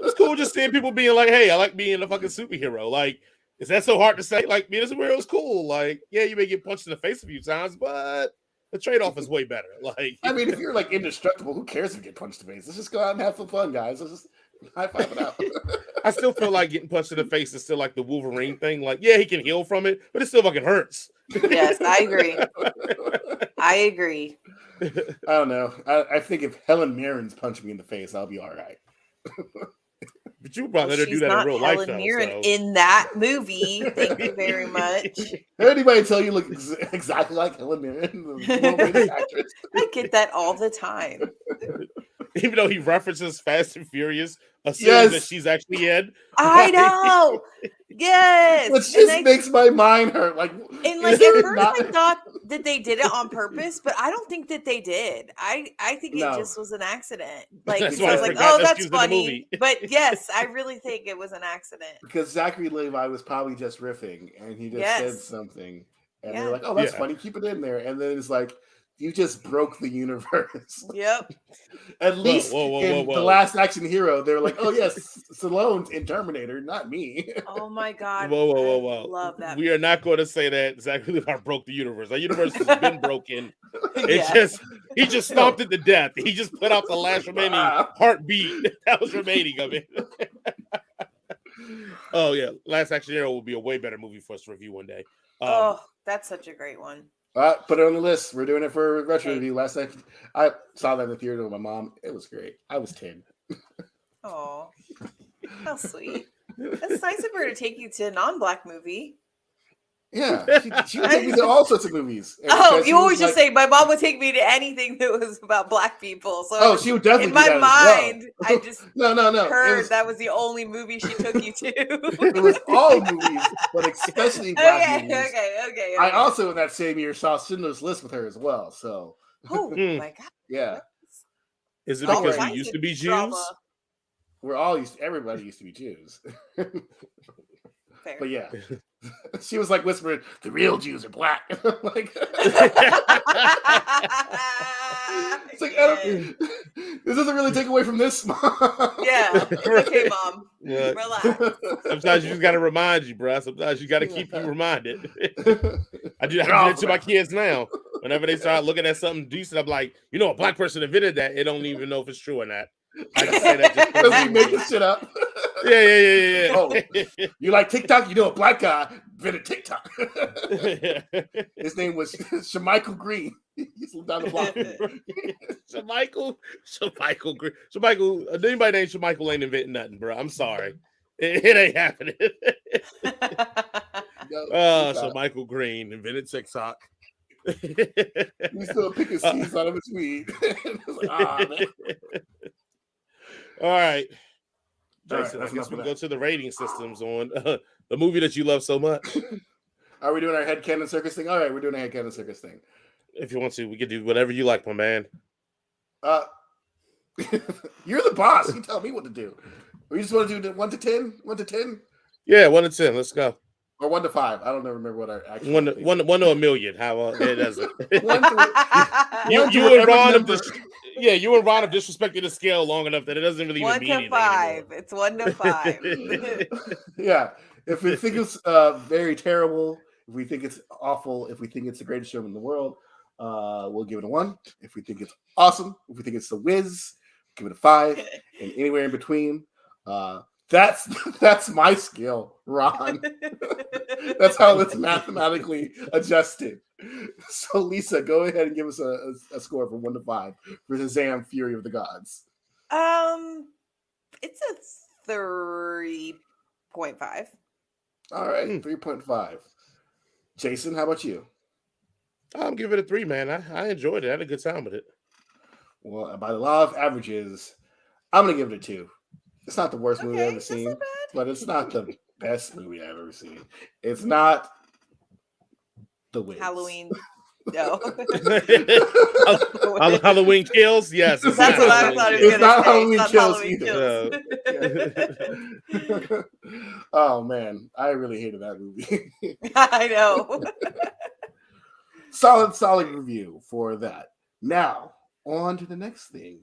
It's cool just seeing people being like, hey, I like being a fucking superhero. Like, is that so hard to say? Like, being a superhero is cool. Like, yeah, you may get punched in the face a few times, but the trade-off is way better. Like, I mean, if you're like indestructible, who cares if you get punched in the face? Let's just go out and have some fun, guys. Let's just high five it out. I still feel like getting punched in the face is still like the Wolverine thing. Like, yeah, he can heal from it, but it still fucking hurts. Yes, I agree. I don't know. I think if Helen Mirren's punched me in the face, I'll be all right. But you probably let her do She's that in not real Helen life, though. Mirren So. in that movie. Thank you very much. Did anybody tell you look exactly like Helen Mirren, the world-famous actress? I get that all the time. Even though he references Fast and Furious, a series Yes. that she's actually in. I know. Yes. Which just makes my mind hurt. Like, and like at first I thought that they did it on purpose, but I don't think that they did. I think it just was an accident. Like, That's so why I I was like, forgot oh, that that's she was in the funny. movie. But yes, I really think it was an accident. Because Zachary Levi was probably just riffing and he just said something. And they're like, oh, that's funny. Keep it in there. And then it's like, you just broke the universe. Yep. At least in The Last Action Hero, they were like, oh, yes, Stallone's in Terminator, not me. Oh, my God. Whoa. I love that. We are not going to say that Zachary Levi broke the universe. Our universe has been broken. It's he just stomped it to death. He just put out the last remaining heartbeat that was remaining of it. Oh, yeah. Last Action Hero will be a way better movie for us to review one day. That's such a great one. Put it on the list. We're doing it for a retro review. Last night, I saw that in the theater with my mom. It was great. I was 10. Oh, how sweet. That's nice of her to take you to a non-Black movie. Yeah, she would take me to all sorts of movies. You always just say my mom would take me to anything that was about Black people. So she would definitely. In my mind, I just no. heard that was the only movie she took you to. It was all movies, but especially Black movies. Okay. I also in that same year saw Schindler's List with her as well. So. Oh my God. Yeah. Is it because we used to be Jews? Everybody used to be Jews. Fair. But yeah. She was like whispering, "The real Jews are Black." Like, it's like, this doesn't really take away from this, Mom. Yeah, okay, Mom. Yeah. Relax. Sometimes you just got to remind you, bro. Sometimes you got to keep you reminded. I do it to my kids now. Whenever they start looking at something decent, I'm like, a Black person invented that. They don't even know if it's true or not. I just say that just because we making shit up. Yeah. Oh, you like TikTok? A Black guy invented TikTok. His name was Shamichael Green. He's down the block. Shamichael Green. Anybody named Shamichael ain't inventing nothing, bro. I'm sorry. It ain't happening. Shamichael Green invented TikTok. He's still picking seeds out of his weed. Man. All right. Jason, I guess we go to the rating systems on the movie that you love so much. Are we doing our headcanon circus thing? All right, we're doing a headcanon circus thing. If you want to, we can do whatever you like, my man. You're the boss. You tell me what to do. We just want to do 1 to 10? 1 to 10? Yeah, 1 to 10. Let's go. Or 1 to 5. I don't remember what our actual 1 to a million. How it doesn't. You and Ron have disrespected the scale long enough that it doesn't really even mean anything 1 to 5. Anymore. It's 1 to 5. Yeah. If we think it's very terrible, if we think it's awful, if we think it's the greatest show in the world, we'll give it a 1. If we think it's awesome, if we think it's the whiz, give it a 5. And anywhere in between, that's my skill, Ron. That's how it's mathematically adjusted. So, Lisa, go ahead and give us a score from 1 to 5 for Shazam: Fury of the Gods. It's a 3.5. All right, 3.5. Jason, how about you? I'm giving it a 3, man. I enjoyed it. I had a good time with it. Well, by the law of averages, I'm gonna give it a 2. It's not the worst movie I've ever seen, but it's not the best movie I've ever seen. It's not The Wiz. Halloween. No. Halloween Kills? Yes. That's what I thought it was It's not Halloween Kills either. Oh, man. I really hated that movie. I know. Solid review for that. Now, on to the next thing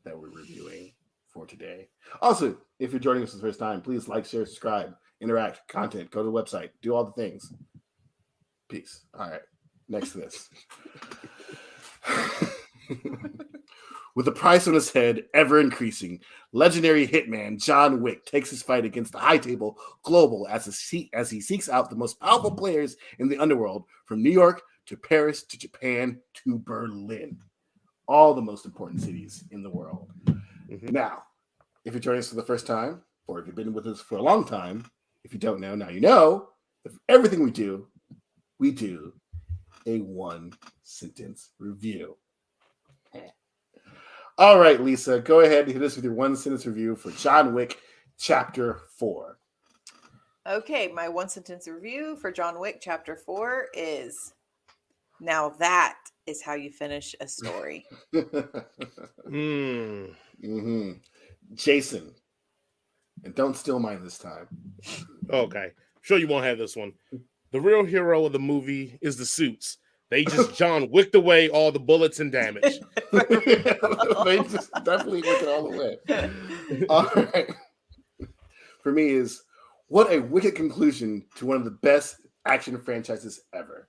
that we're reviewing for today. Also, if you're joining us for the first time, please like, share, subscribe, interact, content, go to the website, do all the things. Peace. All right. Next to this. With the price on his head ever increasing, legendary hitman John Wick takes his fight against the high table global as he seeks out the most powerful players in the underworld from New York to Paris to Japan to Berlin. all the most important cities in the world. Mhm. Now, if you're joining us for the first time, or if you've been with us for a long time, if you don't know, now you know. If everything we do a one-sentence review. All right, Lisa, go ahead and hit us with your one-sentence review for John Wick Chapter 4. Okay, my one-sentence review for John Wick Chapter 4 is, now that is how you finish a story. Mm-hmm. Jason, and don't steal mine this time. Okay, sure you won't have this one. The real hero of the movie is the suits. They just John Wicked away all the bullets and damage. They just definitely wicked all the way. All right. For me is, what a wicked conclusion to one of the best action franchises ever.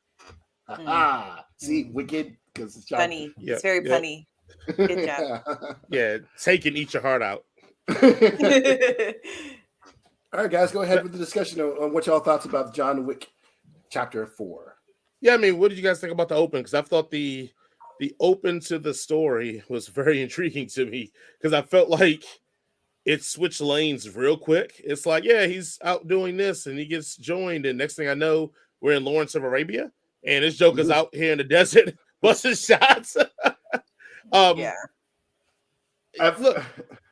See, wicked because it's John. Punny. It's very punny. Good job. Yeah, take and eat your heart out. All right, guys, go ahead with the discussion on what y'all thoughts about John Wick Chapter 4. Yeah, I mean, what did you guys think about the open? Because I thought the open to the story was very intriguing to me because I felt like it switched lanes real quick. It's like, yeah, he's out doing this and he gets joined, and next thing I know, we're in Lawrence of Arabia, and this Joker's out here in the desert busting shots. Yeah. Look,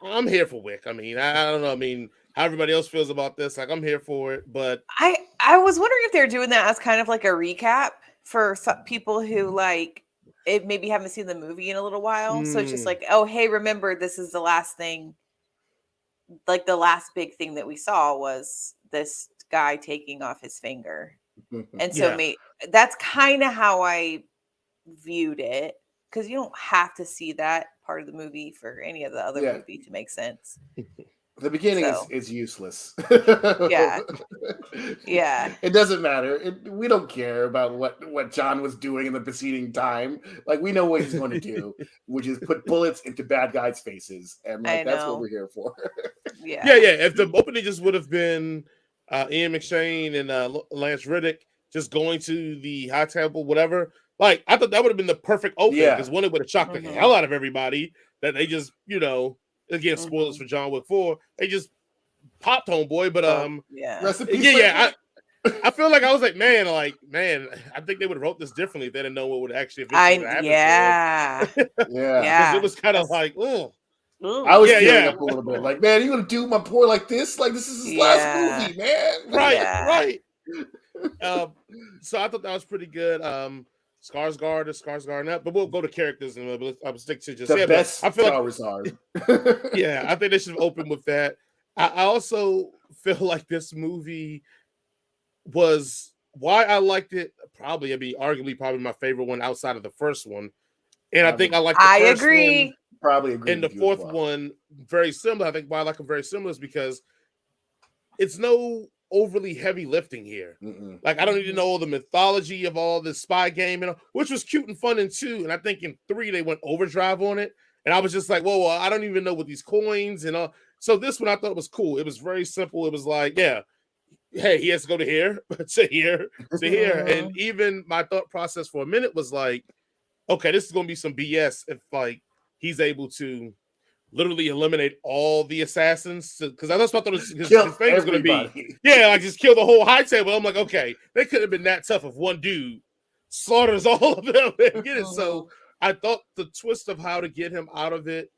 I'm here for Wick. I mean, I don't know. I mean, how everybody else feels about this, like I'm here for it. But I was wondering if they're doing that as kind of like a recap for some people who like it maybe haven't seen the movie in a little while. So it's just like, oh, hey, remember this is the last thing. Like the last big thing that we saw was this guy taking off his finger, and so that's kind of how I viewed it. Because you don't have to see that part of the movie for any of the other movie to make sense. The beginning is useless. Yeah. It doesn't matter. We don't care about what John was doing in the preceding time. Like, we know what he's going to do, which is put bullets into bad guys' faces. And like, that's what we're here for. Yeah. If the opening just would have been Ian McShane and Lance Reddick just going to the high temple, whatever. Like, I thought that would have been the perfect opening because one, it would have shocked the hell out of everybody that they just, again, spoilers for John Wick 4, they just popped homeboy. But rest in peace, I feel like I was like, man, I think they would have wrote this differently if they didn't know what would actually happen. Because it was kind of like, oh. I was tearing up a little bit. Like, man, you gonna do my boy like this? Like, this is his last movie, man. Right. So I thought that was pretty good. Skarsgård is Skarsgård up, but we'll go to characters and I'll stick to just the best. I feel Charizard. I think they should have opened with that. I also feel like this movie was why I liked it. Arguably my favorite one outside of the first one. And I think I like the first agree. One. Probably agree. And the fourth one, very similar. I think why I like them very similar is because it's no overly heavy lifting here. Like, I don't need to know all the mythology of all this spy game, which was cute and fun in 2. And I think in 3 they went overdrive on it. And I was just like, whoa, I don't even know what these coins and all. So this one I thought was cool. It was very simple. It was like, hey, he has to go to here, to here, to here. And even my thought process for a minute was like, okay, this is going to be some BS if like he's able to literally eliminate all the assassins, because that's what I thought his thing was going to be. Like just kill the whole high table. I'm like, okay, they could have been that tough if one dude slaughters all of them and get it. So I thought the twist of how to get him out of it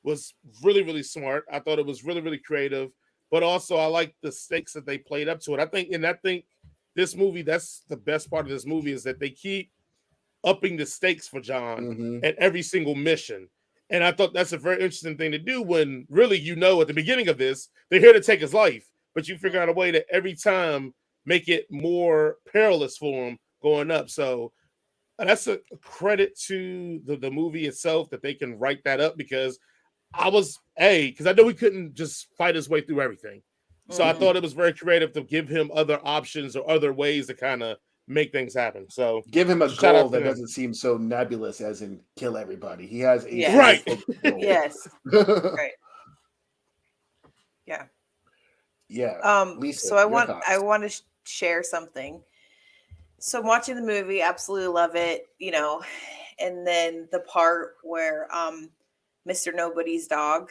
was really, really smart. I thought it was really, really creative, but also I like the stakes that they played up to it. I think this movie, that's the best part of this movie, is that they keep upping the stakes for John at every single mission. And I thought that's a very interesting thing to do when really, at the beginning of this, they're here to take his life, but you figure out a way to every time make it more perilous for him going up. So that's a credit to the movie itself that they can write that up, because I know he couldn't just fight his way through everything. So I thought it was very creative to give him other options or other ways to kind of make things happen. So give him a goal that doesn't seem so nebulous as in kill everybody. He has a right. Yes. Right. Yeah. Lisa, so I want to share something. So I'm watching the movie, absolutely love it, and then the part where Mr. Nobody's dog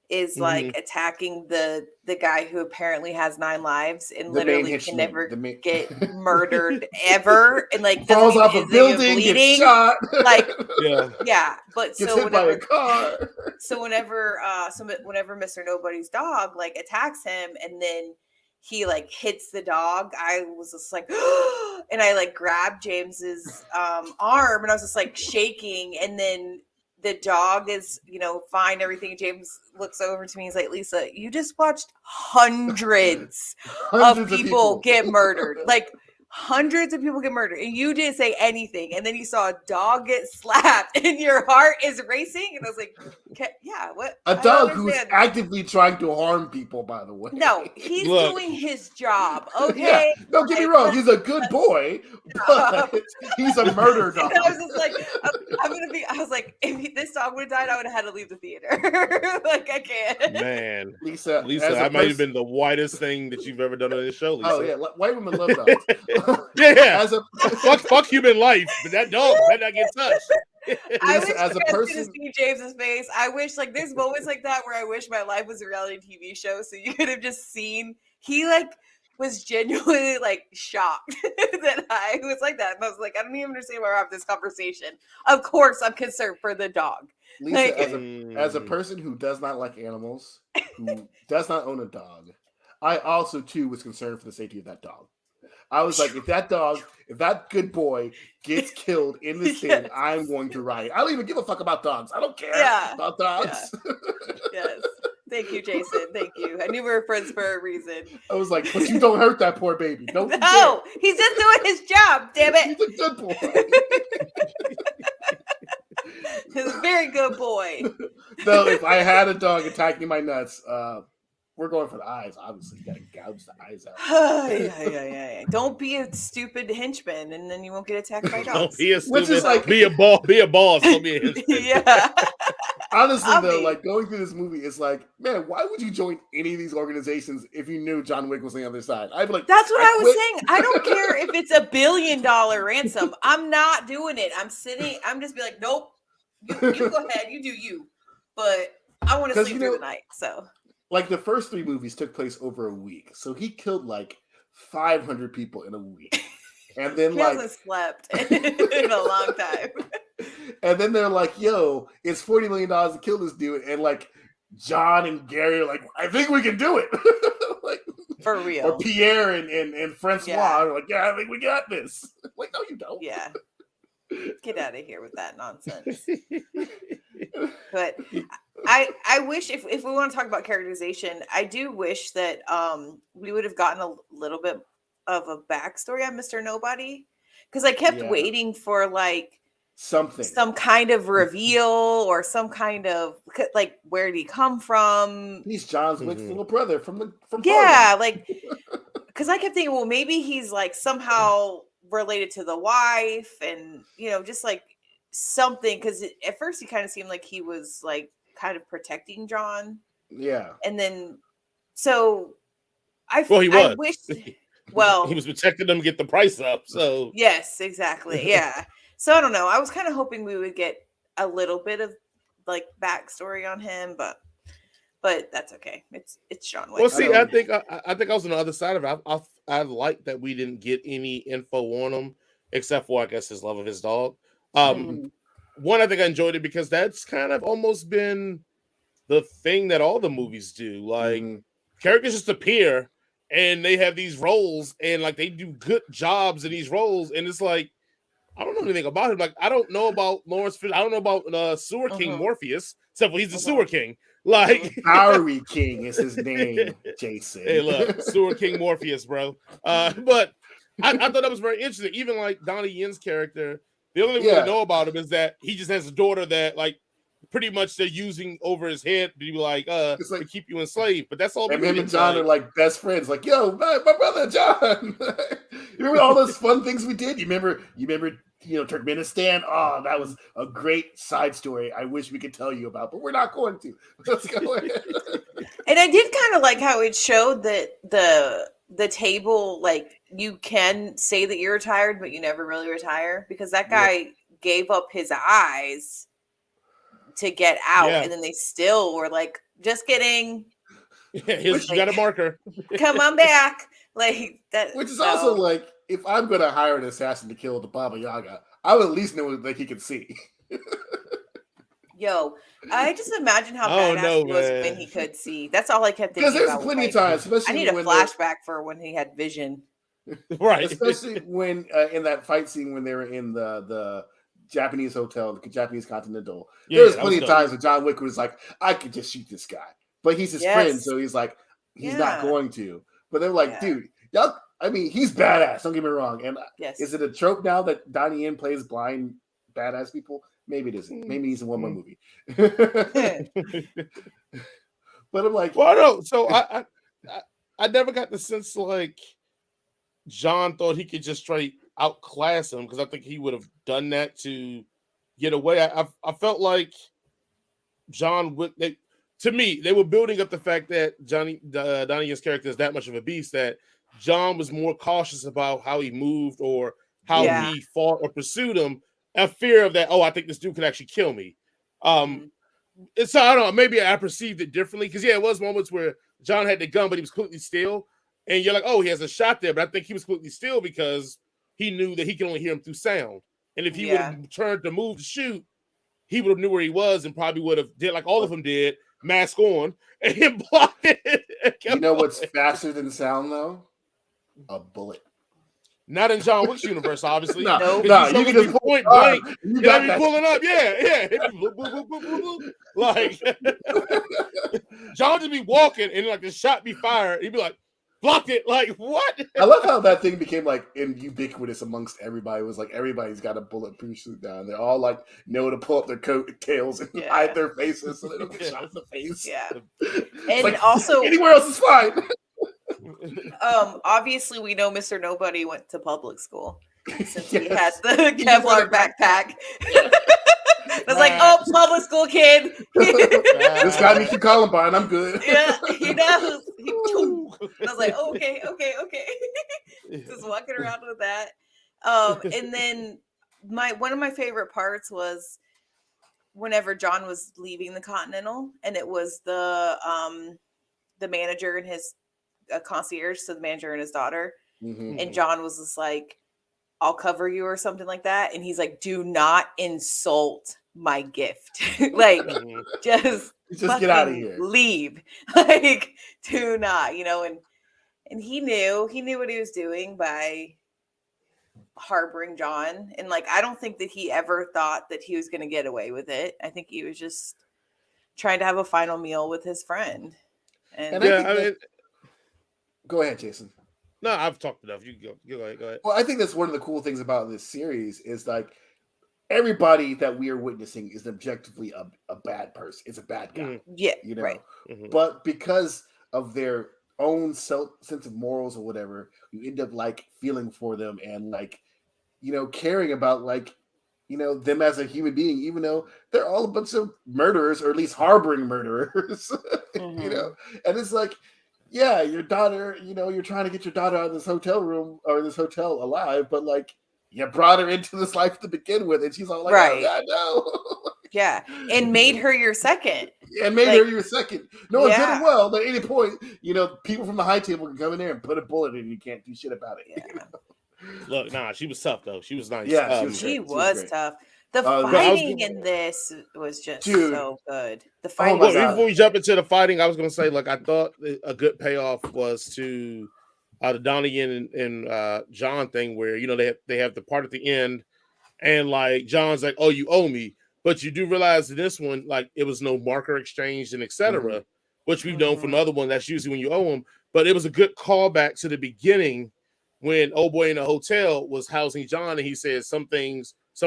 is like attacking the guy who apparently has 9 lives and literally can never get murdered ever, and like falls off a building, gets shot, like yeah. But gets so hit by a car. So whenever Mr. Nobody's dog like attacks him and then he like hits the dog, I was just like, and I like grabbed James's arm and I was just like shaking, and then the dog is, fine, everything. James looks over to me. He's like, Lisa, you just watched hundreds of people get murdered. Like hundreds of people get murdered. And you didn't say anything. And then you saw a dog get slapped and your heart is racing. And I was like, yeah, what? A dog who's actively trying to harm people, by the way. No, he's doing his job. Okay. Yeah, don't get me wrong. He's a good boy, but he's a murder dog. And I was just like, I was like, if this dog would have died, I would have had to leave the theater. Like, I can't. Man. Lisa, that might have been the whitest thing that you've ever done on this show, Lisa. Oh, yeah. White women love dogs. Yeah. Fuck human life, but that dog better not get touched. I wish as a person, see James's face. I wish like there's moments like that where I wish my life was a reality TV show, so you could have just seen he like was genuinely like shocked that I was like that. And I was like, I don't even understand why we're having this conversation. Of course, I'm concerned for the dog. Lisa, like, as a person who does not like animals, who does not own a dog, I also too was concerned for the safety of that dog. I was like, if that good boy gets killed in this thing, I'm going to riot. I don't even give a fuck about dogs. I don't care about dogs. Yeah. Yes. Thank you, Jason. Thank you. I knew we were friends for a reason. I was like, but you don't hurt that poor baby. Don't. No, he's just doing his job. Damn it. He's a good boy. He's a very good boy. No, if I had a dog attacking my nuts, we're going for the eyes, obviously. You gotta gouge the eyes out. Yeah. Don't be a stupid henchman, and then you won't get attacked by dogs. Don't be a stupid. Which is like, be a boss. Don't be a henchman. Yeah. Honestly, like going through this movie, it's like, man, why would you join any of these organizations if you knew John Wick was on the other side? I'd be like, that's what I was saying. I don't care if it's $1 billion ransom. I'm not doing it. I'm just be like, nope. You go ahead. You do you. But I want to sleep through the night. So. Like the first 3 movies took place over a week, so he killed like 500 people in a week, and then he hasn't slept in a long time. And then they're like, "Yo, it's $40 million to kill this dude," and like John and Gary are like, "I think we can do it." Like for real. Or Pierre and Francois are like, "Yeah, I think we got this." Like, no, you don't. Yeah. Get out of here with that nonsense. But I wish if we want to talk about characterization, I do wish that we would have gotten a little bit of a backstory on Mr. Nobody, because I kept waiting for like some kind of reveal or some kind of like, where did he come from? He's John's little brother from like, because I kept thinking, well, maybe he's like somehow related to the wife, and just like something, because at first he kind of seemed like he was like kind of protecting John. Yeah. And then so I wish he was protecting them to get the price up. So yes, exactly. Yeah. So I don't know. I was kind of hoping we would get a little bit of like backstory on him, but that's okay. It's John Wick. Well, see, I think I was on the other side of it. I like that we didn't get any info on him except for, I guess, his love of his dog. One, I think I enjoyed it because that's kind of almost been the thing that all the movies do. Like characters just appear and they have these roles, and like they do good jobs in these roles, and it's like, I don't know anything about him. Like, I don't know about Lawrence Fish. I don't know about Sewer King Morpheus, except for he's the Sewer King. Like Bowery King is his name, Jason. Hey, look, Sewer King Morpheus, bro. But I thought that was very interesting. Even like Donnie Yen's character, the only thing we know about him is that he just has a daughter that like pretty much they're using over his head to be like, to keep you enslaved. But that's all. And him and John are like best friends. Like, yo, my brother John. You remember all those fun things we did? You remember, Turkmenistan? Oh, that was a great side story. I wish we could tell you about, but we're not going to. Let's go ahead. And I did kind of like how it showed that the table, like, you can say that you're retired, but you never really retire, because that guy gave up his eyes to get out, and then they still were like, "Just kidding." Yeah, you got a marker. Come on back, like that. Which is also like, if I'm going to hire an assassin to kill the Baba Yaga, I would at least know that he can see. Yo, I just imagine how badass he was when he could see. That's all I kept thinking. Because there's plenty of times, especially I need a flashback for when he had vision. Right. Especially when in that fight scene when they were in the Japanese hotel, the Japanese Continental. There's plenty of times when John Wick was like, I could just shoot this guy. But he's his friend, so he's like, he's not going to. But they're like, dude, y'all, I mean, he's badass. Don't get me wrong. And is it a trope now that Donnie Yen plays blind badass people? Maybe it isn't. Maybe he's in one more movie. But I'm like, well, no. So I never got the sense like John thought he could just straight outclass him, because I think he would have done that to get away. I felt like John Wick. To me, they were building up the fact that Donnie Yen's character is that much of a beast that John was more cautious about how he moved or how he fought or pursued him, a fear of that. Oh, I think this dude could actually kill me. And so I don't know. Maybe I perceived it differently, because it was moments where John had the gun, but he was completely still, and you're like, oh, he has a shot there. But I think he was completely still because he knew that he can only hear him through sound. And if he would have turned to move to shoot, he would have knew where he was and probably would have did like all of them did. Mask on and block it. You know what's faster than sound though? A bullet. Not in John Wick's universe, obviously. No, you can just point blank. You got to be pulling up. Yeah. Like John just be walking and like the shot be fired. He'd be like, blocked it. Like what? I love how that thing became like ubiquitous amongst everybody. It was like everybody's got a bulletproof suit down. They're all like know to pull up their coat tails and hide their faces so they don't get shot in the face. Yeah, and like, also anywhere else is fine. Obviously we know Mr. Nobody went to public school since he had the Kevlar backpack. I was like, oh, public school kid. This got me through Columbine. I'm good. Yeah, he knows. I was like, oh, okay. Just walking around with that. And then one of my favorite parts was whenever John was leaving the Continental, and it was the manager and his concierge, so the manager and his daughter, and John was just like, I'll cover you or something like that, and he's like, do not insult my gift. Like just get out of here, leave. Like do not, and he knew what he was doing by harboring John, and like I don't think that he ever thought that he was going to get away with it. I think he was just trying to have a final meal with his friend. And go ahead, Jason. No, I've talked enough. You go ahead. Well, I think that's one of the cool things about this series is like everybody that we are witnessing is objectively a bad person. It's a bad guy. Yeah, right. But because of their own sense of morals or whatever, you end up like feeling for them and like, caring about like, them as a human being, even though they're all a bunch of murderers or at least harboring murderers, and it's like, yeah, your daughter, you're trying to get your daughter out of this hotel room or this hotel alive, but like you brought her into this life to begin with, and she's all like, right. Oh, God, no. Yeah, and made her your second. Yeah, and made her your second. No one did it well, but at any point, people from the high table can come in there and put a bullet in and you can't do shit about it. Yeah. Look, she was tough though. She was nice. Yeah, she was tough. The fighting in this was just so good. The fighting. Before we jump into the fighting, I was going to say, like, I thought a good payoff was to the Donnie Yen and John thing, where they have the part at the end, and like John's like, "Oh, you owe me," but you do realize in this one, like, it was no marker exchange and etc., which we've known from the other one. That's usually when you owe them. But it was a good callback to the beginning when old boy in the hotel was housing John, and he says some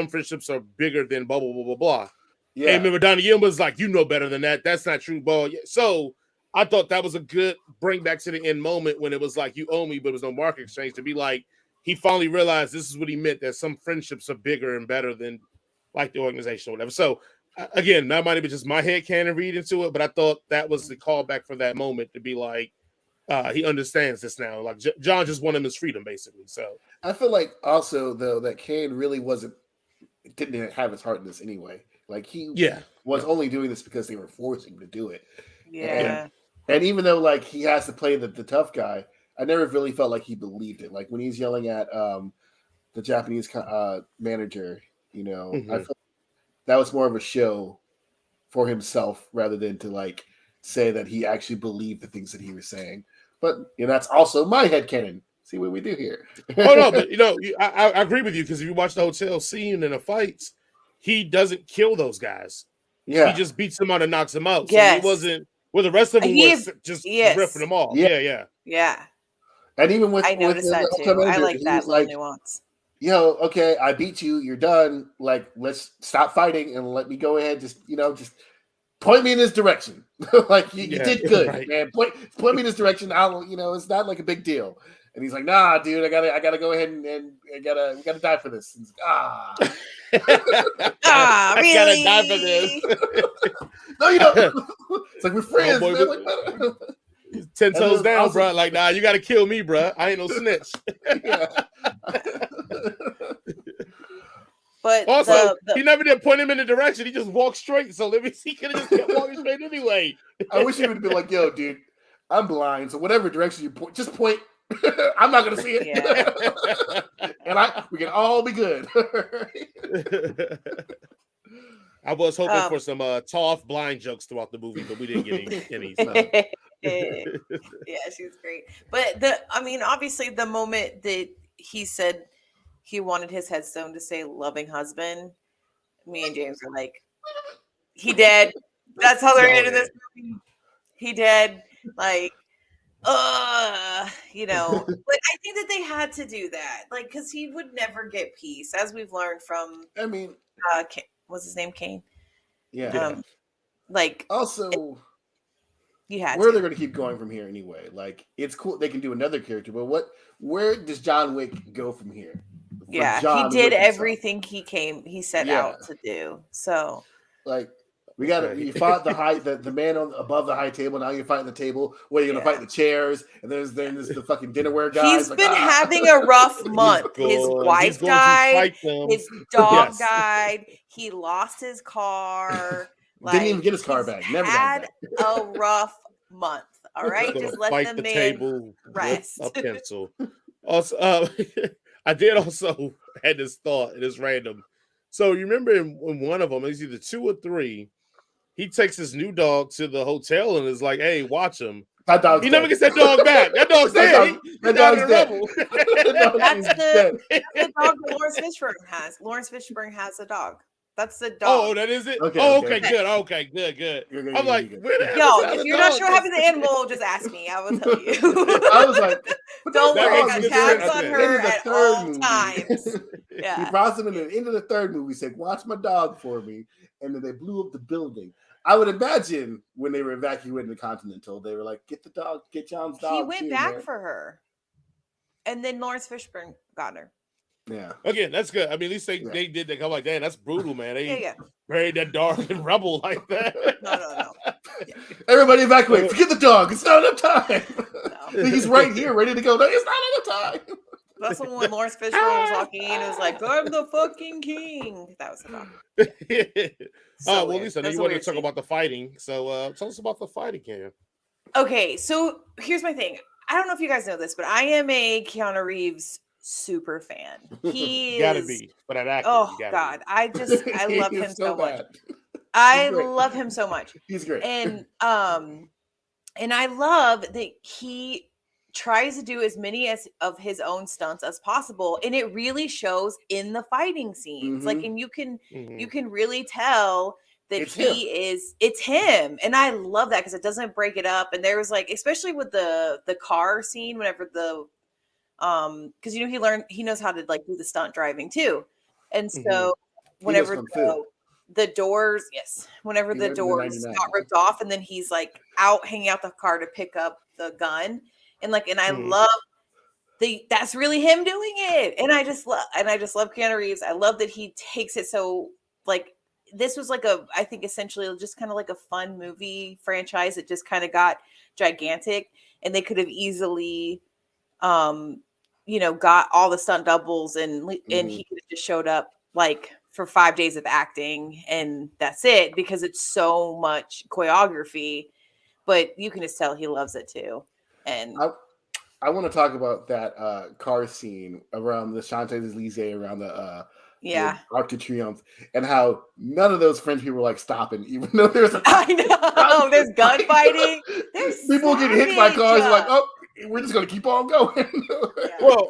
friendships are bigger than blah, blah, blah, blah, blah. Yeah. And remember, Donnie Yen was like, you know better than that. That's not true, ball. So I thought that was a good bring back to the end moment when it was like, you owe me, but it was no market exchange, to be like, he finally realized this is what he meant, that some friendships are bigger and better than like the organization or whatever. So again, that might have been just my headcanon read into it, but I thought that was the callback for that moment to be like, he understands this now. Like John just wanted his freedom, basically. So I feel like also though that Kane really wasn't didn't have his heart in this anyway. Like he Yeah. was only doing this because they were forcing him to do it. Yeah. And even though like he has to play the tough guy, I never really felt like he believed it. Like when he's yelling at the Japanese manager, you know, I felt that was more of a show for himself rather than to like say that he actually believed the things that he was saying. But you know, that's also my headcanon. See what we do here. Oh no, but you know, I agree with you because if you watch the hotel scene in the fights, he doesn't kill those guys. Yeah, he just beats them out and knocks them out. Yes. So it wasn't. Well, the rest of them were just ripping them off. Yeah. And even with I noticed that too. I like that little nuance. Yo, okay, I beat you. You're done. Like, let's stop fighting and let me go ahead. Just point me in this direction. Like you did good, right. Man. Point me in this direction. It's not like a big deal. And he's like, nah, dude, I gotta go ahead and we gotta die for this. He's like, really? I gotta die for this. No, you don't. It's like we're friends, man. Like, 10 toes down, also, bro. Like, nah, you gotta kill me, bro. I ain't no snitch. But also, he never did point him in the direction. He just walked straight. So he could have just kept walking straight anyway. I wish he would have been like, yo, dude, I'm blind. So whatever direction you point, just point. I'm not gonna see it. Yeah. And we can all be good. I was hoping for some Toph blind jokes throughout the movie, but we didn't get any. So. Yeah, she was great. But obviously the moment that he said he wanted his headstone to say "loving husband," me and James were like, "He dead." That's how they're ending this movie. He dead. Like, But I think that they had to do that, like, because he would never get peace, as we've learned from. I mean, what's his name, Kane? Yeah. Also, you had where they're going to keep going from here anyway. Like, it's cool they can do another character, but where does John Wick go from here? Yeah, he did everything he set out to do. So, like. You fought the man above the high table. Now you're fighting the table. Where you're gonna fight the chairs, and there's the fucking dinnerware guy. He's been having a rough month. His wife died. His dog died. He lost his car. Didn't even get his car back. Never had a rough month. All right, just let the man table rest. A pencil. Also, I did also had this thought. It is random. So you remember in one of them, it's either 2 or 3. He takes his new dog to the hotel and is like, "Hey, watch him." He never gets that dog back. That dog's dead. That dog's dead. That's the dog that Lawrence Fishburne has. Lawrence Fishburne has a dog. That's the dog. Oh, that is it? Okay, good. Okay, good. I'm like, if you're not sure what happened to the animal, just ask me. I will tell you. I was like, don't worry, I got tabs on her at all times. Yeah. He brought him in the end of the 3rd movie, said, "Watch my dog for me," and then they blew up the building. I would imagine when they were evacuating the Continental, they were like, "Get the dog, get John's dog." He went back for her, and then Lawrence Fishburne got her. Yeah. Again, that's good. I mean, at least they did that. I'm like, damn, that's brutal, man. They buried that dog in rubble like that. No. Yeah. Everybody evacuate. Forget the dog. It's not enough time. No. He's right here, ready to go. No, it's not enough time. That's when Lawrence Fishburne was walking in. It was like, "I'm the fucking king." That was the dog. Yeah. Well, Lisa, you wanted to talk about the fighting. So tell us about the fighting, Cam. Okay, so here's my thing. I don't know if you guys know this, but I am a Keanu Reeves super fan. He gotta be for that actor. Oh God, I love him so much. I love him so much. He's great. And I love that he tries to do as many of his own stunts as possible, and it really shows in the fighting scenes. Like, and you can really tell that it's him, and I love that because it doesn't break it up. And there was like, especially with the car scene, whenever because he knows how to like do the stunt driving too, and so whenever the doors got ripped off, and then he's like out hanging out the car to pick up the gun, and I love that's really him doing it, and I just love Keanu Reeves. I love that he takes it so like. This was like I think essentially just kind of like a fun movie franchise that just kind of got gigantic, and they could have easily, got all the stunt doubles and he could have just showed up like for 5 days of acting and that's it, because it's so much choreography. But you can just tell he loves it too. And I want to talk about that car scene around the Champs-Élysées, around the Arc de Triomphe, and how none of those French people were like stopping, even though there's I know there's gunfighting. There's people get hit by cars, like, oh, we're just gonna keep on going. Well,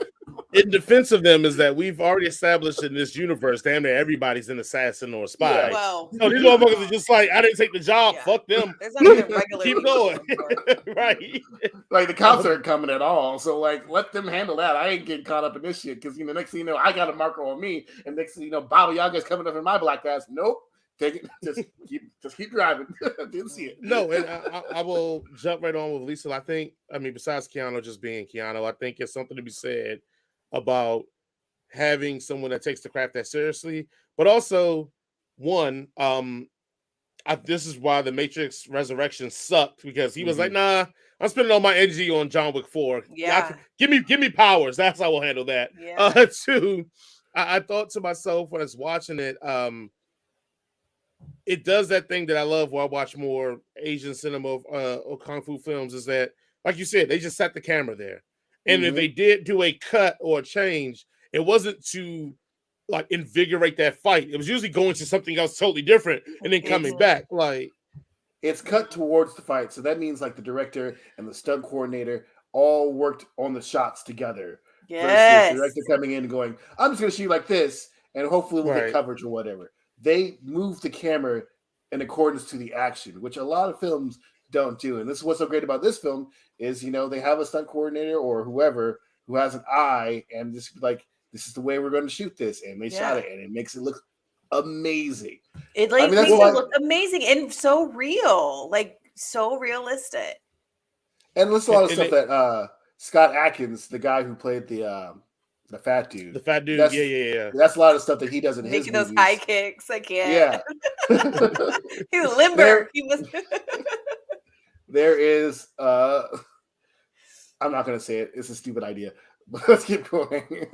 in defense of them is that we've already established in this universe, damn near everybody's an assassin or a spy. Yeah, well, so these motherfuckers are just like, I didn't take the job. Yeah. Fuck them. There's not even regular Keep people going. Right. Like the cops aren't coming at all, so like let them handle that. I ain't getting caught up in this shit because next thing you know, I got a marker on me, and next thing you know, Baba Yaga's coming up in my black ass. Nope. Take it. Just keep driving. Didn't see it. No, and I will jump right on with Lisa. I think, besides Keanu just being Keanu, I think it's something to be said about having someone that takes the craft that seriously. But also, one, this is why the Matrix Resurrection sucked, because he was like, nah, I'm spending all my energy on John Wick 4. Yeah. Give me powers. That's how I will handle that. Yeah. Two, I thought to myself when I was watching it, it does that thing that I love where I watch more Asian cinema or Kung Fu films, is that, like you said, they just set the camera there. And if they did do a cut or a change, it wasn't to like invigorate that fight. It was usually going to something else totally different and then coming back. Like, it's cut towards the fight. So that means like the director and the stunt coordinator all worked on the shots together. Yes. Versus the director coming in and going, I'm just going to shoot like this and hopefully we'll get coverage or whatever. They move the camera in accordance to the action, which a lot of films don't do. And this is what's so great about this film is, they have a stunt coordinator or whoever who has an eye and just like, this is the way we're going to shoot this. And they shot it and it makes it look amazing. It makes it look amazing and so real, like so realistic. And there's a lot of stuff that Scott Adkins, the guy who played the fat dude. The fat dude, yeah. That's a lot of stuff that he does in Making his those high kicks, I can't. Yeah. He was limber. He was. There is, I'm not going to say it. It's a stupid idea. But let's keep going.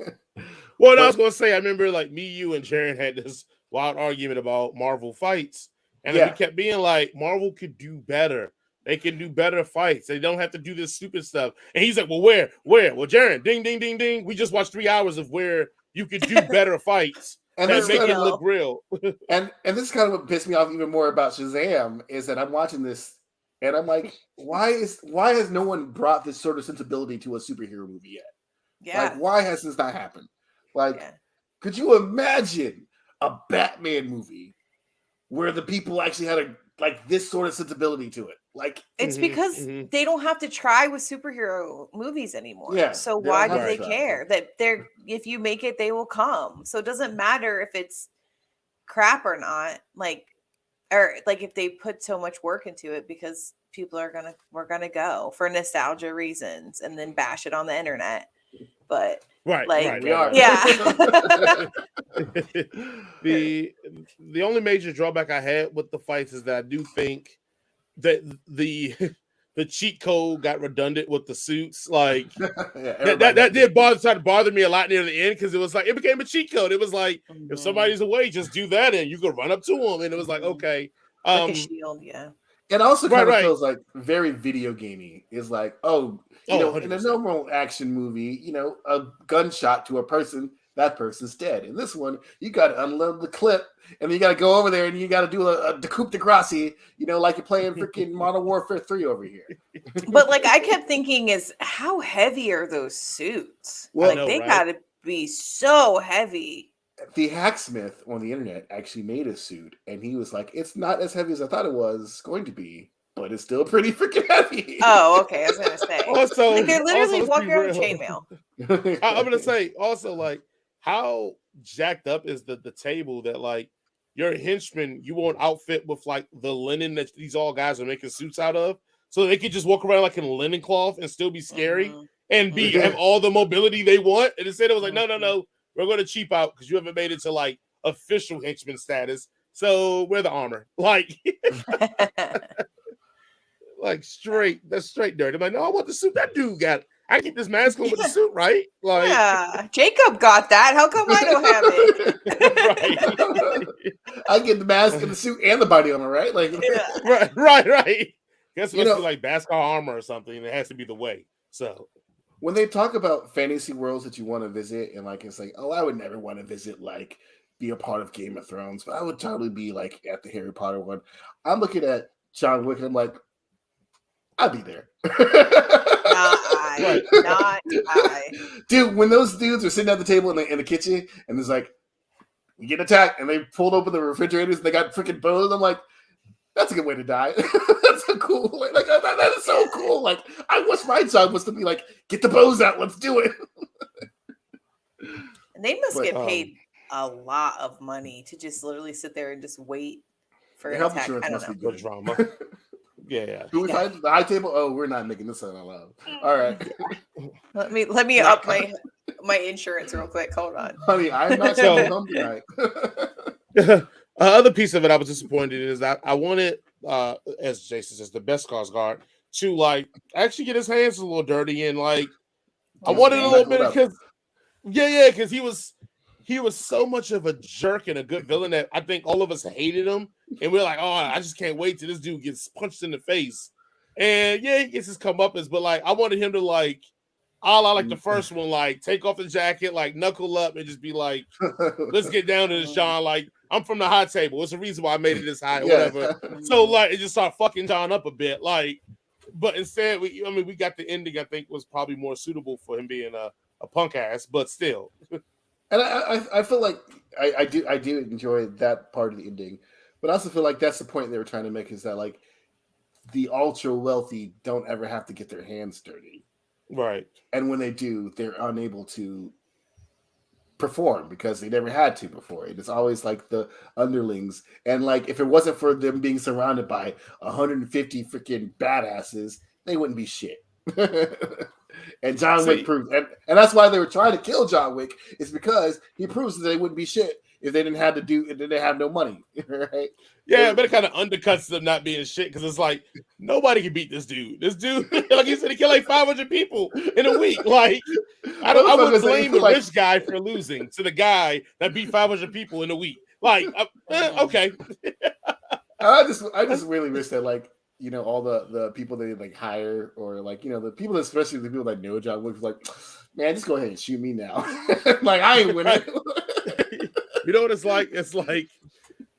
Well, I was going to say, I remember like me, you, and Sharon had this wild argument about Marvel fights. And we kept being like, Marvel could do better. They can do better fights. They don't have to do this stupid stuff. And he's like, well, where? Well, Jaron, ding, ding, ding, ding. We just watched 3 hours of where you could do better fighes and that make it look real. and this is kind of what pissed me off even more about Shazam is that I'm watching this and I'm like, why has no one brought this sort of sensibility to a superhero movie yet? Yeah. Like, why has this not happened? Like, could you imagine a Batman movie where the people actually had this sort of sensibility to it? Like, it's because they don't have to try with superhero movies anymore. Yeah, so why do they care that if you make it, they will come. So it doesn't matter if it's crap or not. Or if they put so much work into it, because people we're gonna go for nostalgia reasons and then bash it on the internet. But we are. Yeah. The only major drawback I had with the fights is that I do think that the cheat code got redundant with the suits. Like that did bother me a lot near the end, because it was like it became a cheat code. It was like if somebody's away, just do that and you could run up to them, and it was like okay, like a shield, yeah. It also kind of feels like very video gamey. It's like, in a normal action movie, a gunshot to a person, that person's dead. In this one, you got to unload the clip, and then you got to go over there and you got to do a coup de grace, like you're playing freaking Modern Warfare 3 over here. But I kept thinking is how heavy are those suits? Well, they got to be so heavy. The hacksmith on the internet actually made a suit, and he was like, it's not as heavy as I thought it was going to be, but it's still pretty freaking heavy. Oh, okay. I was going to say. Also, they're literally walking around with chainmail. I'm going to say also, how jacked up is the table that, your henchman, you want outfit with, the linen that these all guys are making suits out of, so they could just walk around in a linen cloth and still be scary and have all the mobility they want. And instead it was no. We're going to cheap out because you haven't made it to official henchman status. So wear the armor. That's straight dirty. I'm like, no, I want the suit that dude got. I get this mask on with the suit, right? Like, yeah, Jacob got that. How come I don't have it? Right. I get the mask and the suit and the body armor, right? Like, Yeah. right. Guess it You must know- be like basketball armor or something. It has to be the way. So when they talk about fantasy worlds that you want to visit, and like it's like, oh, I would never want to visit, like, be a part of Game of Thrones, but I would totally be like at the Harry Potter one. I'm looking at John Wick and I'm like, I'd be there. Not I. Dude, when those dudes are sitting at the table in the kitchen and there's like, we get attacked, and they pulled open the refrigerators and they got freaking bows, I'm like, that's a good way to die. That's a cool way. Like, that is so cool. Like, I wish my job was to be like, get the bows out, let's do it. And they must But, get paid a lot of money to just literally sit there and just wait for an health attack. insurance I don't must know. be for good. drama. Yeah. Do we find the high table? Oh, we're not making this out loud. All right. Let me up my insurance real quick. Hold on. Honey, I'm not staying home tonight. Other piece of it I was disappointed in is that I wanted, as Jason says, the best Skarsgård to like actually get his hands a little dirty and like I wanted a little bit because because he was so much of a jerk and a good villain that I think all of us hated him, and we're like, oh, I just can't wait till this dude gets punched in the face. And yeah, he gets his comeuppance, but like I wanted him to like, a la like the first one, like take off the jacket, like knuckle up, and just be like, let's get down to this, John. Like I'm from the high table. It's the reason why I made it this high, or whatever. So like it just started fucking John up a bit, like. But instead, we got the ending. I think was probably more suitable for him being a punk ass, but still. And I feel like I do enjoy that part of the ending, but I also feel like that's the point they were trying to make is that like the ultra wealthy don't ever have to get their hands dirty, Right? And when they do, they're unable to perform because they never had to before. It's always like the underlings, and like if it wasn't for them being surrounded by 150 freaking badasses, they wouldn't be shit. And John Wick proves, and that's why they were trying to kill John Wick, is because he proves that they wouldn't be shit if they didn't have to do, if they didn't have no money, right? Yeah, but it kind of undercuts them not being shit because it's like nobody can beat this dude. This dude, like you said, he killed like 500 people in a week. Like I wouldn't blame the rich guy for losing to the guy that beat 500 people in a week. Like okay. I just really wish that like, you know, all the people they like hire, or like, you know, the people, especially the people that know John Wick, was like, man, just go ahead and shoot me now. Like I ain't winning. You know what it's like?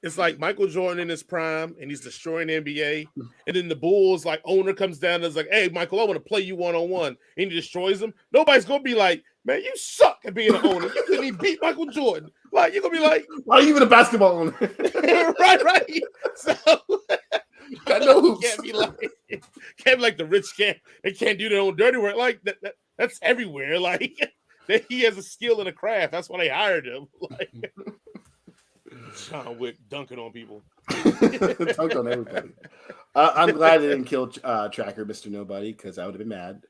It's like Michael Jordan in his prime and he's destroying the NBA. And then the Bulls like owner comes down and is like, hey, Michael, I want to play you one-on-one. And he destroys him. Nobody's gonna be like, man, you suck at being an owner. You couldn't even beat Michael Jordan. Like you're gonna be like, why are you even a basketball owner? right. So I know who can't be like the rich can't do their own dirty work. Like that's everywhere. Like he has a skill and a craft. That's why they hired him. Like John Wick dunking on people. Dunked on everybody. I'm glad they didn't kill Tracker, Mr. Nobody, because I would have been mad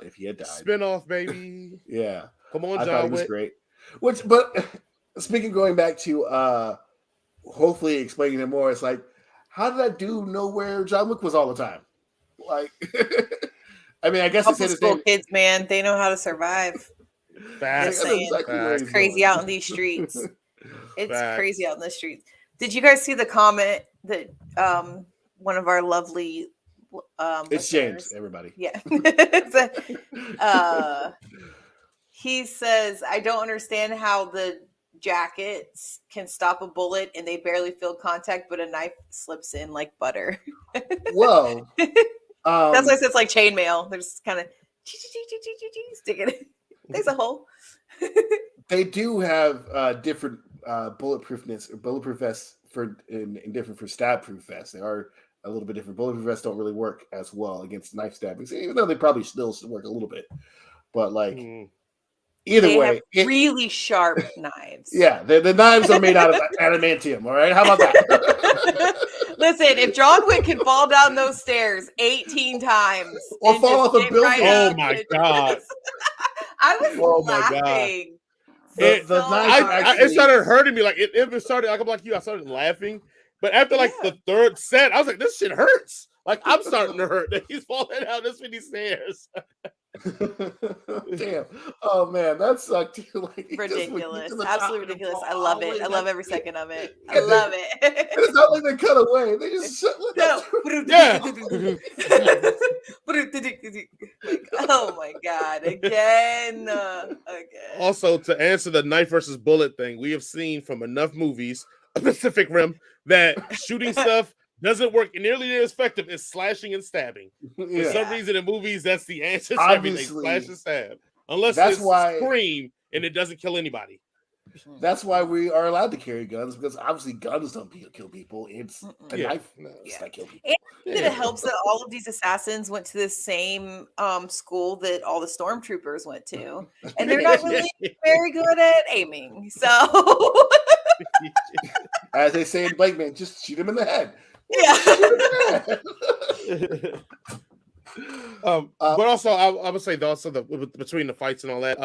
if he had died. Spinoff, baby. Yeah. Come on, I John thought he was Wick. great. But speaking, going back to hopefully explaining it more, it's like, how did that dude know where John Wick was all the time? Like, I mean, I guess Upper school kids, man, they know how to survive. Fast. It's crazy out in these streets. It's crazy out in the streets. Did you guys see the comment that one of our lovely it's James, everybody. Yeah. He says, I don't understand how the jackets can stop a bullet and they barely feel contact, but a knife slips in like butter. Whoa. That's why it says like chainmail. They're just kind of sticking it. There's a hole. They do have different bulletproof vests in different for stab-proof vests. They are a little bit different. Bulletproof vests don't really work as well against knife stabbings, even though they probably still work a little bit. But like either way, have really sharp knives. Yeah, the knives are made out of adamantium. All right, how about that? Listen, if John Wick can fall down those stairs 18 times or fall off a building, oh my god! I was laughing. It started hurting me. Like it started. Like I'm like you. I started laughing, but after like the third set, I was like, "This shit hurts." Like I'm starting to hurt. That he's falling down this many stairs. Damn. Oh man, that sucked. Like Ridiculous. Absolutely ridiculous. I love it. I love every second of it. I And love and it. it's not like they cut away. They just shut No. Yeah. Like, oh my god, again. Again. Also, to answer the knife versus bullet thing, we have seen from enough movies, Pacific Rim, that shooting stuff doesn't work nearly as effective as slashing and stabbing. For some reason, in movies, that's the answer to everything: slash and stab. Unless that's it's why Scream and it doesn't kill anybody. That's why we are allowed to carry guns, because obviously guns don't kill people. It's a knife that kill people. And it helps that all of these assassins went to the same school that all the stormtroopers went to, and they're not really very good at aiming. So, as they say in Blake Man, just shoot him in the head. Yeah. But also, I would say also between the fights and all that,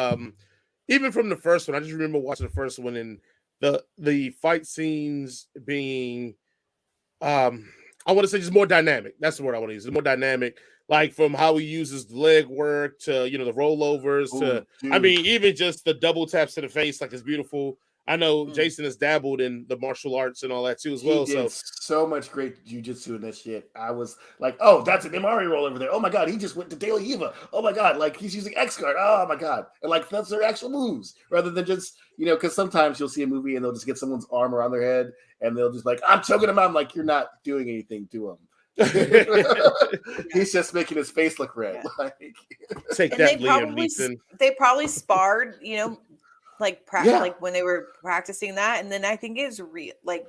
even from the first one, I just remember watching the first one and the fight scenes being, I want to say just more dynamic. That's the word I want to use. More dynamic, like from how he uses the leg work to the rollovers to, I mean, even just the double taps to the face, like it's beautiful. I know Jason has dabbled in the martial arts and all that too as well. He did so much great jujitsu in that shit. I was like, oh, that's an MRE roll over there. Oh my god, he just went to De La Hiva. Oh my god, like he's using X guard. Oh my god, and like that's their actual moves rather than just because sometimes you'll see a movie and they'll just get someone's arm around their head and they'll just like, I'm choking him out. I'm like, you're not doing anything to him. He's just making his face look red. Yeah. Like, take that, Liam Neeson. They probably sparred, like like when they were practicing that, and then I think it's real. Like,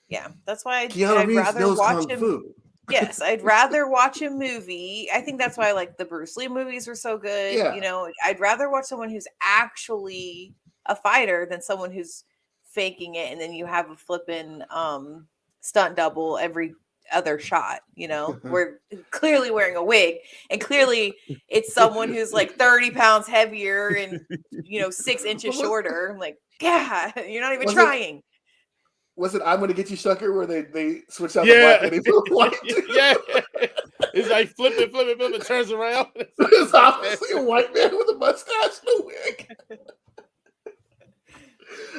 yeah, that's why I'd rather watch him. Yes, I'd rather watch a movie. I think that's why like the Bruce Lee movies were so good. Yeah. I'd rather watch someone who's actually a fighter than someone who's faking it, and then you have a flippin' stunt double every other shot. We're clearly wearing a wig, and clearly it's someone who's like 30 pounds heavier and 6 inches shorter. I'm like, yeah, you're not even trying. Was it I'm Gonna Get You Sucker where they switch out the black and they put white? Yeah. It's like flip it, turns around. It's obviously a white man with a mustache and a wig.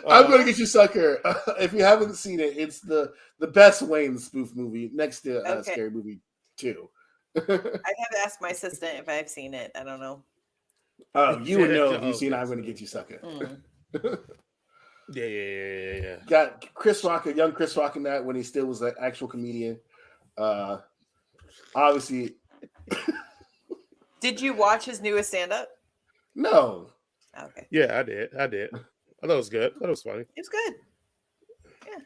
I'm Gonna Get You Sucker. If you haven't seen it, it's the best Wayne spoof movie next to Scary Movie 2. I'd have to ask my assistant if I've seen it. I don't know. Oh, you would know if you've seen I'm Gonna Get You Sucker. Yeah. Got Chris Rock, a young Chris Rock in that when he still was an actual comedian. Obviously. Did you watch his newest stand-up? No. Okay. Yeah, I did. I thought it was good. I thought it was funny. It was good. Yeah.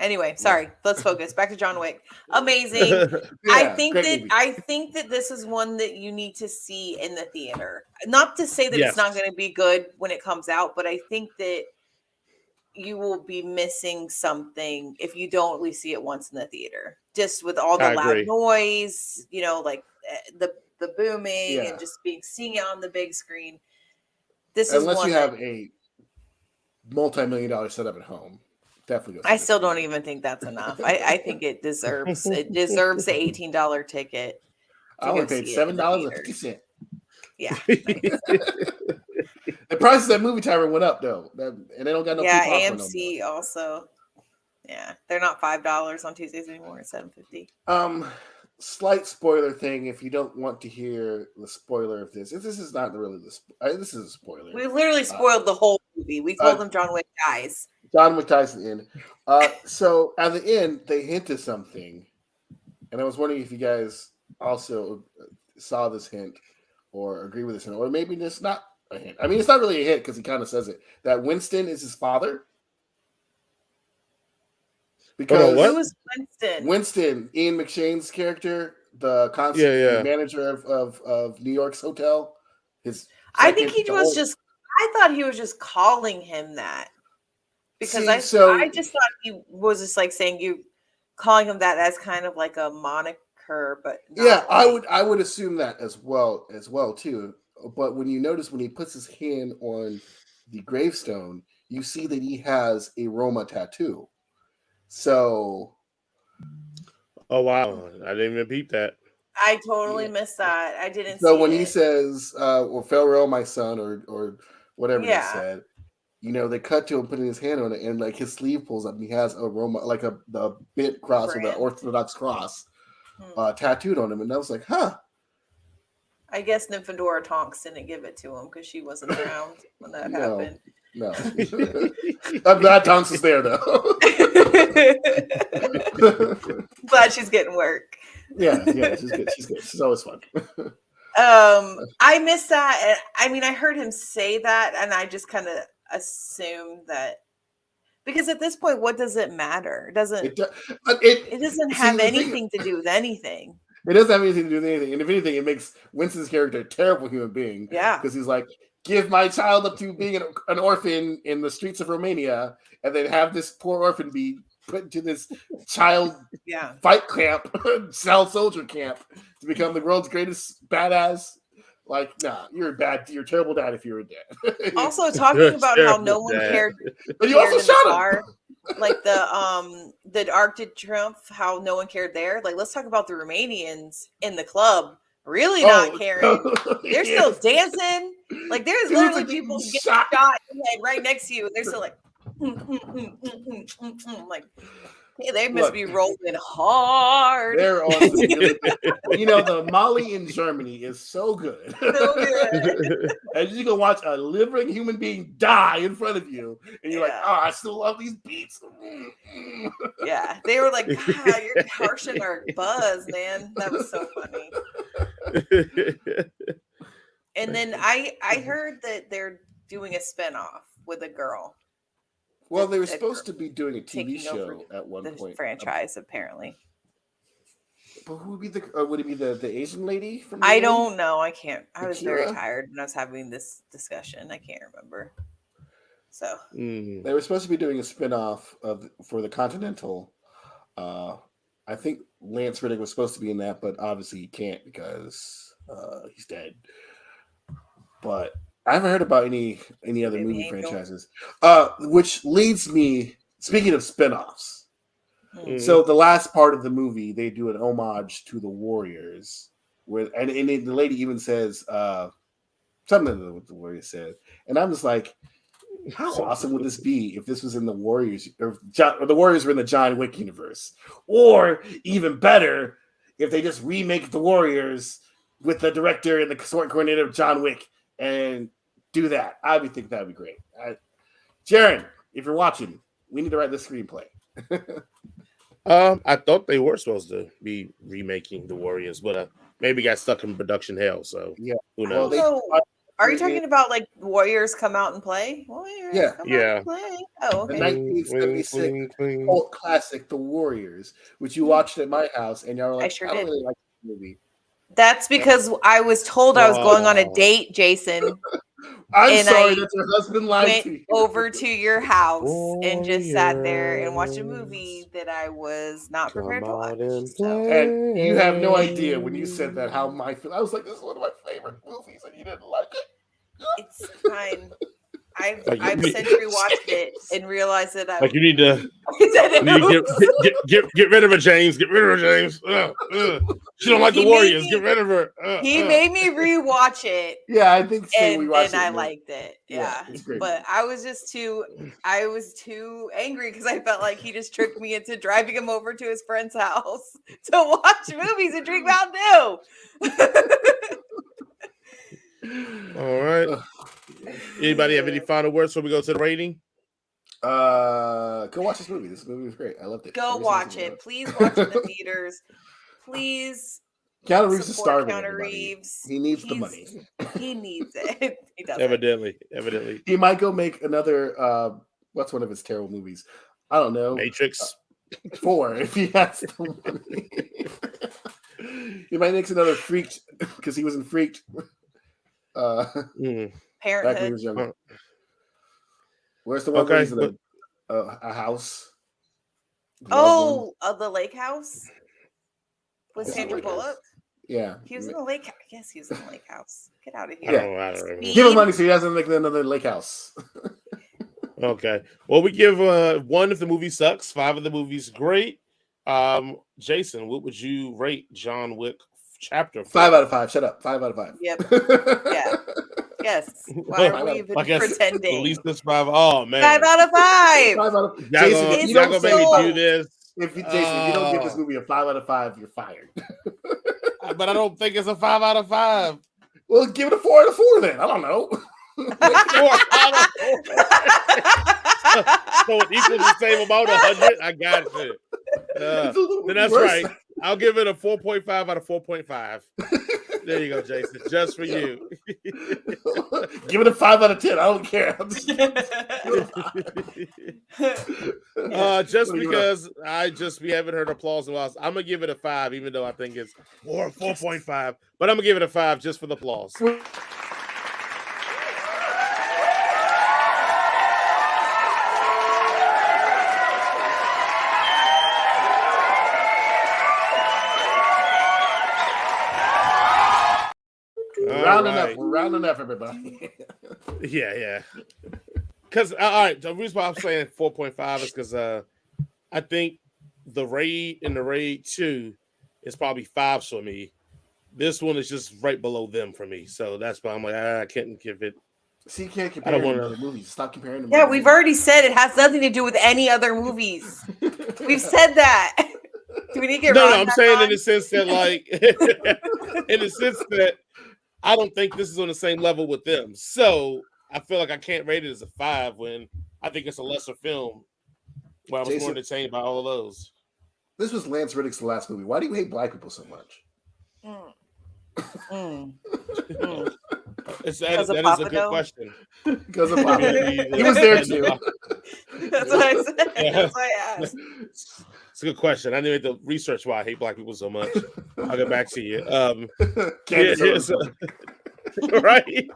Anyway, sorry. Let's focus. Back to John Wick. Amazing. I think that this is one that you need to see in the theater. Not to say that it's not going to be good when it comes out, but I think that you will be missing something if you don't at least see it once in the theater. Just with all the loud noise, like the booming and just seeing it on the big screen. Unless you have a multi-million-dollar setup at home. Definitely. I still don't even think that's enough. I think it deserves the $18 ticket. I only paid $7.50. Yeah. The prices at Movie Timer went up though, and they don't got no. Yeah, AMC no also. Yeah, they're not $5 on Tuesdays anymore. It's $7.50. Slight spoiler thing. If you don't want to hear the spoiler of this is not really this is a spoiler. We literally spoiled the whole movie. We told them John Wick dies. John Wick dies at the end. So at the end, they hinted something, and I was wondering if you guys also saw this hint or agree with this hint, or maybe it's not a hint. I mean, it's not really a hint because he kind of says it that Winston is his father. Because who was Winston? Winston, Ian McShane's character, the constant manager of New York's hotel. I think he was just. I thought he was just calling him that because I just thought he was just like saying you calling him that as kind of like a moniker, but I would assume that as well too. But when you notice when he puts his hand on the gravestone, you see that he has a Roma tattoo. So, oh wow, I didn't even peep that. I totally missed that. I didn't So see when it. he says, "Or farewell, my son," or whatever they Yeah. said, they cut to him putting his hand on it, and like his sleeve pulls up, and he has a Roma, like the bit cross or the Brand. Orthodox cross tattooed on him, and I was like, huh. I guess Nymphadora Tonks didn't give it to him because she wasn't around when that happened. No. I'm glad Tonks is there though. Glad she's getting work. Yeah, she's good. She's always fun. I missed that. I mean, I heard him say that, and I just kind of assumed that because at this point, what does it matter? It doesn't have anything to do with anything. It doesn't have anything to do with anything. And if anything, it makes Winston's character a terrible human being. Yeah. Because he's like, give my child up to being an orphan in the streets of Romania, and then have this poor orphan be put into this child fight camp, child soldier camp, to become the world's greatest badass. Like, nah, you're a terrible dad if you're a dad. Also, talking about how no one cared. But you also shot him. Like the Arc de Triomphe, how no one cared there. Like, let's talk about the Romanians in the club really not caring. They're still dancing. Like, there's literally people getting shot in the head right next to you. They're still like, like, hey, they must be rolling hard. They're awesome. The Molly in Germany is so good. So good. And you can watch a living human being die in front of you, and you're like, oh, I still love these beats. Yeah, they were like, God, you're harshing our buzz, man. That was so funny. And then I heard that they're doing a spinoff with a girl. Well, they were supposed to be doing a TV show at one point. Franchise, apparently. But who would be would it be the Asian lady from? I don't know. I can't. I was very tired when I was having this discussion. I can't remember. So they were supposed to be doing a spinoff for the Continental. I think Lance Reddick was supposed to be in that, but obviously he can't because he's dead. But I haven't heard about any other movie franchises. Which leads me, speaking of spinoffs. So the last part of the movie, they do an homage to the Warriors, and the lady even says something that the Warriors said, and I'm just like, how awesome would this be if this was in the Warriors, or the Warriors were in the John Wick universe, or even better, if they just remake the Warriors with the director and the story coordinator of John Wick and do that. I would think that would be great. Jaron, if you're watching, we need to write this screenplay. I thought they were supposed to be remaking the Warriors, but maybe got stuck in production hell. So who knows? Well, are you talking about like Warriors come out and play? Warriors come out and play. Oh, okay. The 1976 cult classic, The Warriors, which you watched at my house, and y'all were like, I don't really like this movie. That's because I was told I was going on a date, Jason. I'm sorry that your husband lied to you. Over to your house and just sat there and watched a movie that I was not prepared to watch. And you have no idea when you said that how I was like, this is one of my favorite movies, and you didn't like it. It's fine. I've since rewatched it and realized that you need to get rid of her, James. Get rid of her, James. She don't like the Warriors. Get rid of her. He made me rewatch it. Yeah, I think so. And I liked it. Yeah, but I was too angry because I felt like he just tricked me into driving him over to his friend's house to watch movies and drink Mountain Dew. All right. Anybody have any final words before we go to the rating? Go watch this movie. This movie was great. I loved it. Go watch it. Please watch it in the theaters. Please. Keanu Reeves is starving. Keanu Reeves. He needs the money. He needs it. He does. Evidently. He might go make another. What's one of his terrible movies? I don't know. Matrix 4 if he has the money. He might make another Freaked because he was in Freaked. Parenthood. Where's the one where he's in a house? The lake house with Sandra Bullock. Yeah, he was in the lake. Yes, he was in the lake house. Get out of here. I don't give him money so he doesn't make another lake house. Okay. Well, we give 1 if the movie sucks, 5 if the movie's great. Jason, what would you rate John Wick chapter. 5 out of 5. Shut up. 5 out of 5. Yep. Yeah. Yes. Why are we even pretending? At least this 5. Oh man. 5 out of 5. 5 out of Jason, you y'all don't gonna make say me do this. Jason, if you don't give this movie a 5 out of 5, you're fired. But I don't think it's a 5 out of 5. Well, give it a 4 out of 4 then. I don't know. 4 out of 4. So it equals the same amount of 100. I got you. Then that's worse. right. I'll give it a 4.5 out of 4.5. There you go, Jason. Just for you. Give it a 5 out of 10. I don't care. Just because we haven't heard applause in a while, I'm gonna give it a 5, even though I think it's more 4.5. But I'm gonna give it a 5 just for the applause. We're rounding up, everybody. Yeah. Because all right, the reason why I'm saying 4.5 is because I think the Raid and the Raid 2 is probably 5s for me. This one is just right below them for me, so that's why I'm like I can't give it. See, you can't compare them to other movies. Stop comparing them. Yeah, we've already said it has nothing to do with any other movies. We've said that. Do we need to get No, I'm saying in the sense that, like, in the sense that I don't think this is on the same level with them. So I feel like I can't rate it as a 5 when I think it's a lesser film. Where I was more entertained by all of those. This was Lance Reddick's last movie. Why do you hate black people so much? That is a good question. Because of Papa. He was there too. That's what I said. Yeah. That's why I asked. It's a good question. I need to research why I hate black people so much. I'll get back to you. Right.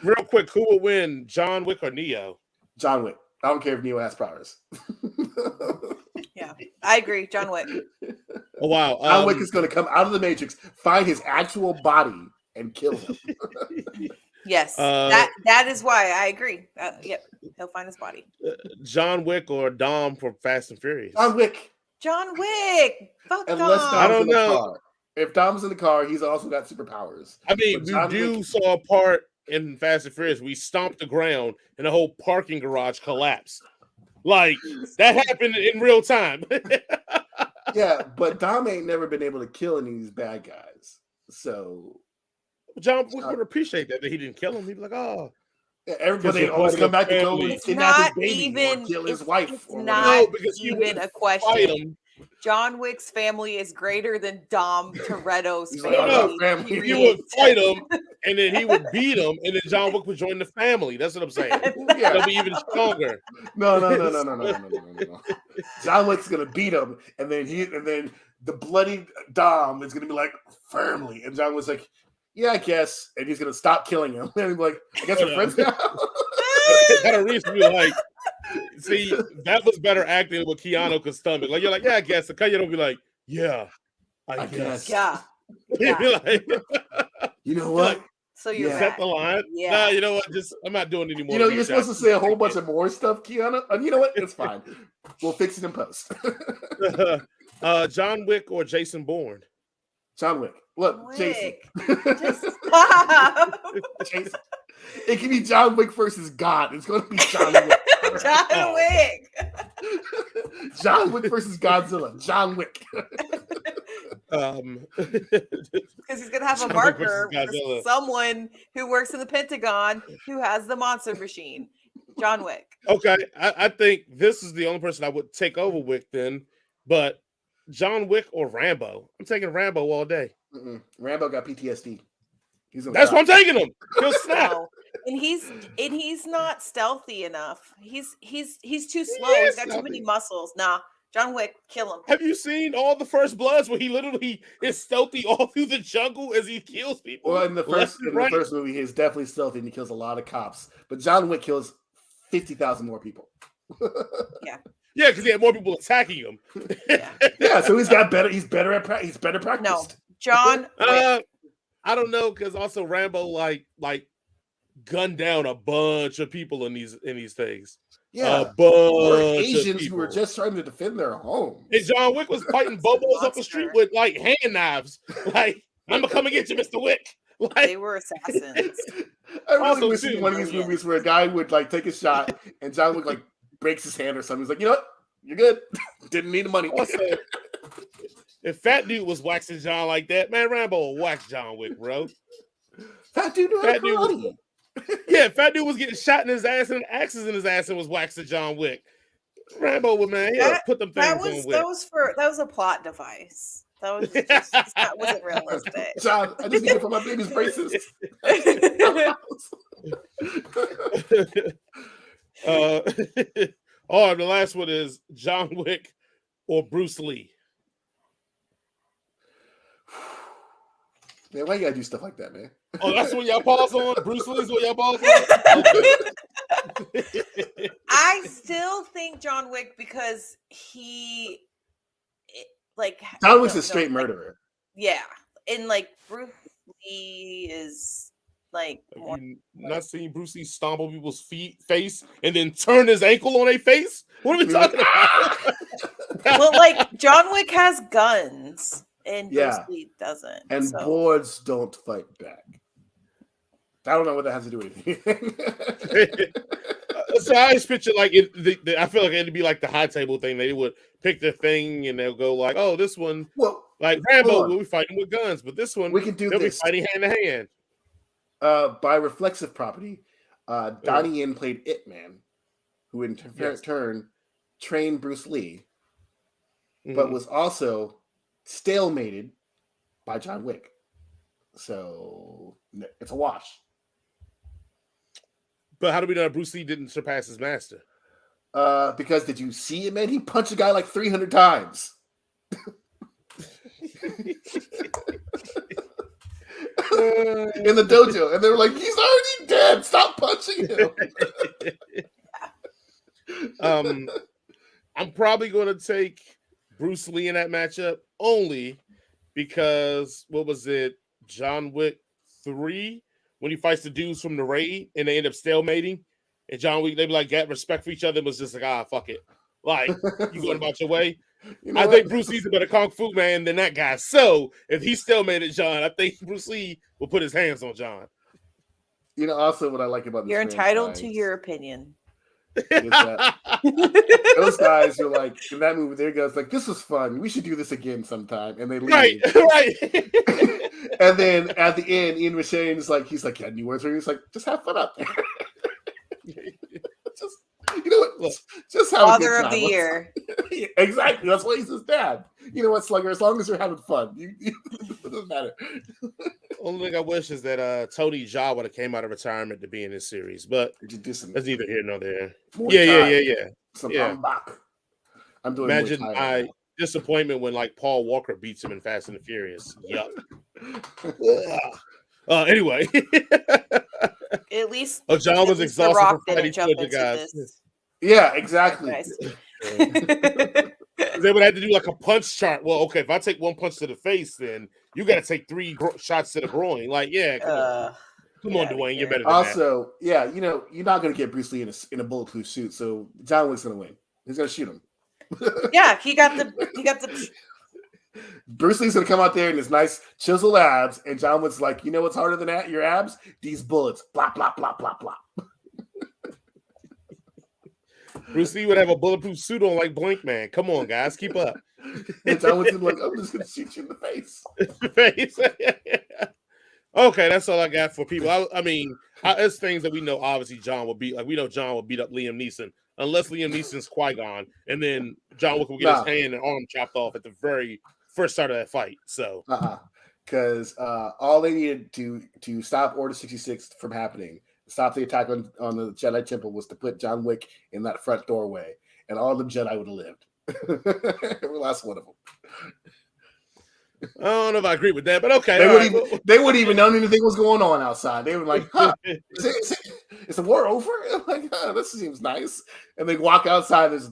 Real quick, who will win, John Wick or Neo? John Wick. I don't care if Neo has powers. Yeah, I agree. John Wick. Oh wow. John Wick is going to come out of the Matrix, find his actual body, and kill him. Yes, that is why I agree. Yep, he'll find his body. John Wick or Dom for Fast and Furious? John Wick. John Wick. Fuck Unless Dom. I don't know. Car. If Dom's in the car, he's also got superpowers. I mean, we saw a part in Fast and Furious. We stomped the ground and the whole parking garage collapsed. Like that happened in real time. Yeah, but Dom ain't never been able to kill any of these bad guys. So John would appreciate that he didn't kill him. He'd be like, oh. Yeah, everybody always come back to go and kidnap his baby or kill his wife. It's or not because even a question. John Wick's family is greater than Dom Toretto's family. He would fight him, and then he would beat him, and then John Wick would join the family. That's what I'm saying. Yeah. They'll be even stronger. No. John Wick's gonna beat him, and then the bloody Dom is gonna be like firmly, and John Wick's like, yeah, I guess, and he's gonna stop killing him, and he's like, I guess we're friends now. Had a reason to be like, see, that was better acting with Keanu could stomach. Like you're like, yeah, I guess. The Keanu will be like, yeah, I guess. Yeah. Like, you know what? So you set the line. Yeah. Nah, you know what? I'm not doing any more. You know, you're supposed to say a whole bunch of more stuff, Keanu. And you know what? It's fine. We'll fix it in post. John Wick or Jason Bourne? John Wick. Look, Jason. Just stop. Jason. It can be John Wick versus God. It's going to be John Wick. John Wick. John Wick versus Godzilla. John Wick. Because he's going to have a marker for someone who works in the Pentagon who has the monster machine. John Wick. Okay. I think this is the only person I would take over Wick then, but John Wick or Rambo? I'm taking Rambo all day. Rambo got PTSD. That's why I'm taking him. He'll snap. No. And he's not stealthy enough. He's too slow. He's got too many muscles. Nah, John Wick, kill him. Have you seen all the First Bloods where he literally is stealthy all through the jungle as he kills people? Well, in the first movie, he's definitely stealthy and he kills a lot of cops. But John Wick kills 50,000 more people. Yeah. Yeah, because he had more people attacking him. Yeah, so he's better practiced. No, John Wick. I don't know, because also Rambo like gunned down a bunch of people in these things. Yeah, a bunch or of Asians who were people. just trying to defend their homes. And John Wick was fighting bobos up the street with like hand knives. Like, I'm gonna come and get you, Mr. Wick. Like, They were assassins. I really Also, wish too, one of these movies where a guy would like take a shot and John Wick like breaks his hand or something. He's like, you know what? You're good. Didn't need the money. also, if Fat Dude was waxing John like that, man, Rambo will wax John Wick, bro. Fat Dude knew how to karate. Yeah, Fat Dude was getting shot in his ass and axes in his ass and was waxing John Wick. Rambo would, man, put them things on Wick. That was a plot device. That was that wasn't realistic. John, I just need it for my baby's braces. The last one is John Wick or Bruce Lee. Man, why you gotta do stuff like that, man? Oh, that's when y'all pause on? Bruce Lee's when y'all pause on? Okay. I still think John Wick because John Wick's a straight murderer. Yeah. And like Bruce Lee is like more... Have you not seen Bruce Lee stomp on people's face and then turn his ankle on their face? What are we talking about? Well, like John Wick has guns. And Bruce Lee doesn't. And boards don't fight back. I don't know what that has to do with anything. So I just picture like I feel like it'd be like the high table thing. They would pick their thing and they'll go like, "Oh, this one, like Rambo, we'll be fighting with guns, but this one, we can do they'll this. be fighting hand to hand." By reflexive property, Donnie Yen played Ip Man, who in turn trained Bruce Lee, but was also stalemated by John Wick. So it's a wash. But how do we know Bruce Lee didn't surpass his master? Because did you see it, man? He punched a guy like 300 times. In the dojo, and they were like, he's already dead, stop punching him. I'm probably going to take Bruce Lee in that matchup only because what was it, John Wick 3, when he fights the dudes from the raid and they end up stalemating, and John Wick, they be like, get respect for each other, and was just like, fuck it, like you going about your way. You know I think Bruce Lee's a better kung fu man than that guy. So if he stalemated John, I think Bruce Lee will put his hands on John. You know, also what I like about this you're entitled to your opinion. Those guys are like in that movie. There goes like, this was fun. We should do this again sometime, and they leave. Right. And then at the end, Ian McShane's like, he's like, yeah, new words. He's like, just have fun up there. Just, you know what? Look, just have Father a good time. Of the Year. Exactly. That's why he's his dad. You know what, Slugger? As long as you're having fun, it doesn't matter. Only thing I wish is that Tony Jaa would have came out of retirement to be in this series, but that's neither here nor there. Yeah. I'm doing. Imagine my disappointment when like Paul Walker beats him in Fast and the Furious. Yuck. Anyway. At least John was exhausted from fighting two other guys. Yeah, exactly. They would have to do like a punch chart. Well, okay, if I take one punch to the face, then you got to take 3 shots to the groin. Like, yeah, come on, Dwayne, you're better than also, that. Yeah, you know, you're not going to get Bruce Lee in a bulletproof suit, so John Wick's going to win. He's going to shoot him. Yeah, he got the. Bruce Lee's going to come out there in his nice chiseled abs, and John Wick's like, you know what's harder than that? Your abs? These bullets. Blah, blah, blah, blah, blah. Bruce Lee would have a bulletproof suit on like Blink Man. Come on, guys, keep up. And John Wick's like, I'm just going to shoot you in the face. Okay, that's all I got for people. I mean, it's things that we know. Obviously, John will beat. Like we know, John will beat up Liam Neeson unless Liam Neeson's Qui-Gon, and then John Wick will get his hand and arm chopped off at the very first start of that fight. So, because all they needed to stop Order 66 from happening, stop the attack on the Jedi Temple, was to put John Wick in that front doorway, and all the Jedi would have lived. Every last one of them. I don't know if I agree with that, but okay. They wouldn't even know anything was going on outside. They were like, huh, is the war over? I'm like, this seems nice. And they walk outside, there's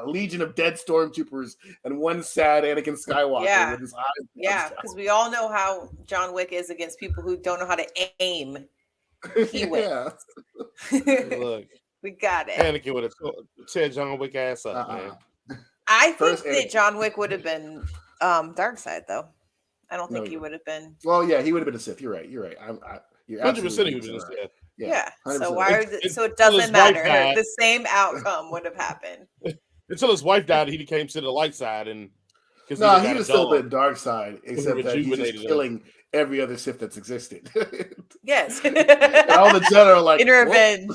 legion of dead stormtroopers and one sad Anakin Skywalker with his eyes. Yeah, because we all know how John Wick is against people who don't know how to aim. He wins. Look, We got it. Anakin would have tear John Wick ass up, man. I think that John Wick would have been dark side though. I don't think he would have been. Well, yeah, he would have been a Sith. You're right. You're 100% he would have been a Sith. Yeah. 100%. So why? So it doesn't matter. The same outcome would have happened. Until his wife died, he became to the light side, and no, he was still the dark side, except that he's just killing every other Sith that's existed. Yes. And all the Jedi are like, in revenge.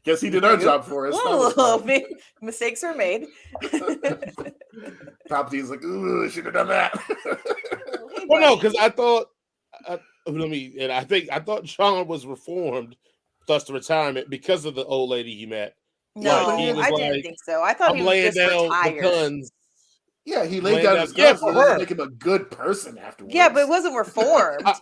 Guess he did our job for us. Whoa, mistakes were made. Palpatine's like, ooh, should have done that. Well, no, because I thought, I thought John was reformed, thus the retirement, because of the old lady he met. No, I didn't think so. I thought he was just retired. Yeah, he laid down his guns to make him a good person afterwards. Yeah, but it wasn't reformed. I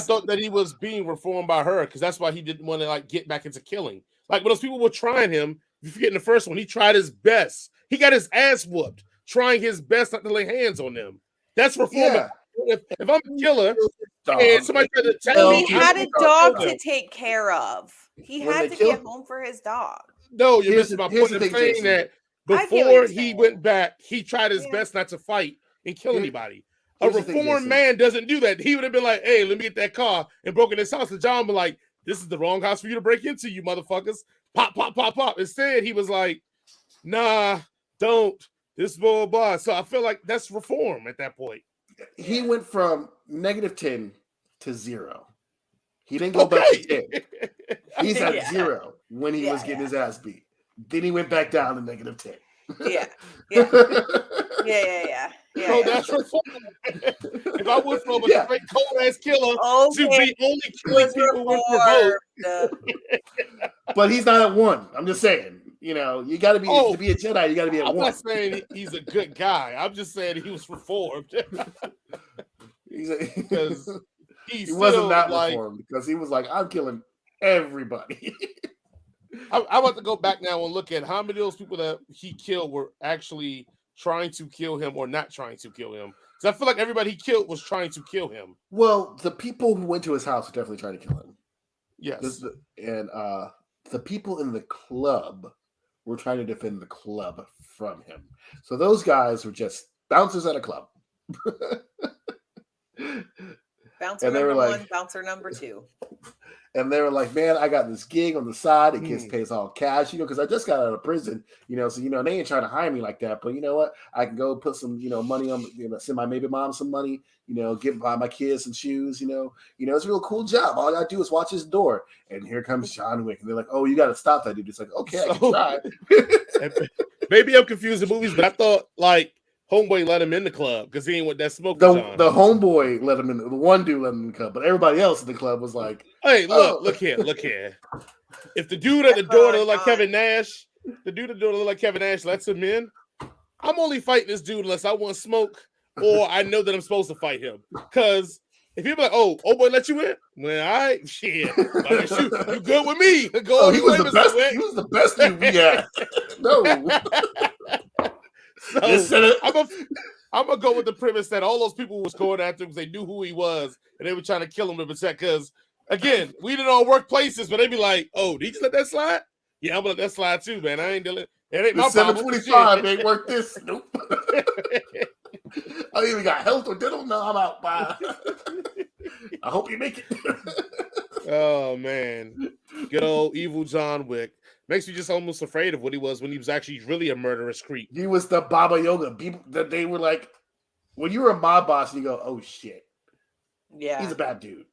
thought that he was being reformed by her, because that's why he didn't want to get back into killing. Like when those people were trying him, you forget in the first one, he tried his best. He got his ass whooped, trying his best not to lay hands on them. That's reform. Yeah. If I'm a killer, and somebody tried to tell me, he had a dog to take care of. He had to get home for his dog. No, you're missing my point of saying that before he went back, he tried his best not to fight and kill anybody. A reformed man doesn't do that. He would have been like, hey, let me get that car and broken his house. And John would be like, this is the wrong house for you to break into, you motherfuckers. Pop, pop, pop, pop. Instead, he was like, nah, don't. This blah, blah, blah. So I feel like that's reform at that point. He went from -10 to 0. He didn't go back to 10. He's at 0 when he was getting his ass beat. Then he went back down to -10. Yeah. So that's reform. If I went from a straight cold ass killer to be only killing people with revolt. But he's not at 1. I'm just saying. You know, you got to be to be a Jedi. You got to be at 1. I'm not saying he's a good guy. I'm just saying he was reformed. Because he wasn't that reformed, because he was like, I'm killing everybody. I want to go back now and look at how many of those people that he killed were actually trying to kill him or not trying to kill him. Because I feel like everybody he killed was trying to kill him. Well, the people who went to his house were definitely trying to kill him. Yes. And the people in the club were trying to defend the club from him. So those guys were just bouncers at a club. Bouncer number 1, bouncer number 2. And they were like, man, I got this gig on the side. It gets pays all cash, because I just got out of prison, so, they ain't trying to hire me like that. But you know what? I can go put some, money on, send my baby mom some money, buy my kids some shoes, it's a real cool job. All I got to do is watch his door. And here comes John Wick. And they're like, oh, you got to stop that dude. It's like, okay, I can try. Maybe I'm confusing the movies, but I thought, Homeboy let him in the club because he ain't with that smoke. The homeboy let him in. The one dude let him in the club, but everybody else in the club was like, "Hey, look here. If the dude at the door that look like Kevin Nash, lets him in, I'm only fighting this dude unless I want smoke or I know that I'm supposed to fight him. Because if you're like, oh boy, let you in, well, all right, shit, you good with me? Go. He was the best. He was the best dude we had. No. So I'm gonna go with the premise that all those people was going after him because they knew who he was and they were trying to kill him to protect. Because again, we didn't all work places, but they'd be like, "Oh, did you just let that slide?" Yeah, I'm gonna let that slide too, man. I ain't dealing. It ain't my 725. They work this. Nope. I even got health or dental. No, I'm out. Bye. I hope you make it. Oh man, good old evil John Wick. Makes me just almost afraid of what he was when he was actually really a murderous creep. He was the Baba Yoga. People that they were like, when you were a mob boss, you go, "Oh shit, yeah, he's a bad dude."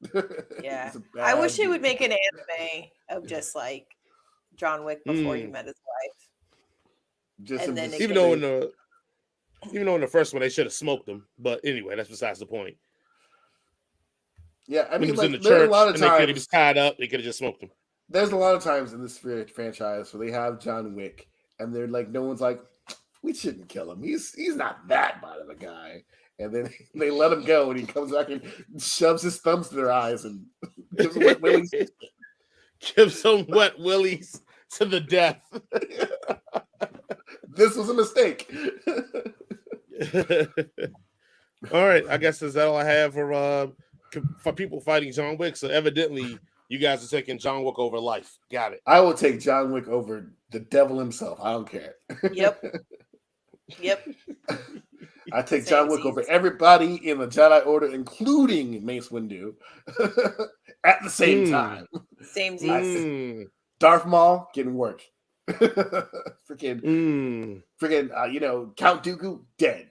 Yeah, I wish they would make an anime of just like John Wick before he met his wife. Just and then even though in the first one they should have smoked him, but anyway, that's besides the point. Yeah, I mean, he was in the church, a lot of times he was tied up. They could have just smoked him. There's a lot of times in this franchise where they have John Wick, and they're like, no one's like, we shouldn't kill him. He's not that bad of a guy. And then they let him go, and he comes back and shoves his thumbs to their eyes and gives them wet willies. Gives them wet willies to the death. This was a mistake. All right, I guess that's all I have for people fighting John Wick. So evidently, You guys are taking John Wick over life. Got it. I will take John Wick over the devil himself. I don't care. Yep. I take John Wick over everybody in the Jedi Order, including Mace Windu, at the same time. Same. Darth Maul getting work. freaking, Count Dooku dead.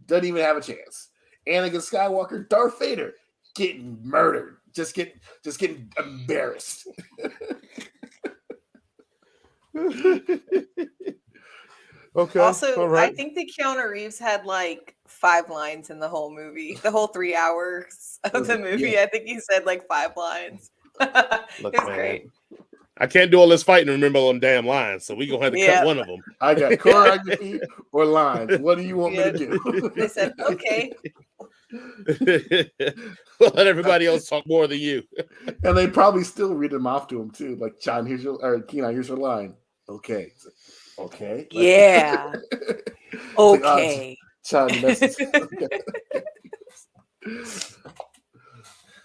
Doesn't even have a chance. Anakin Skywalker, Darth Vader getting murdered. Just getting embarrassed. Okay. Also, right. I think that Keanu Reeves had like 5 lines in the whole movie. The whole 3 hours of the movie. Yeah. I think he said like 5 lines. Look, it was great. I can't do all this fighting and remember all them damn lines, so we gonna have to cut one of them. I got choreography or lines. What do you want me to do? They said, okay. We'll let everybody else talk more than you. And they probably still read them off to him too. Like, John, Keanu, here's your line. Okay. Okay. Yeah. Okay. John,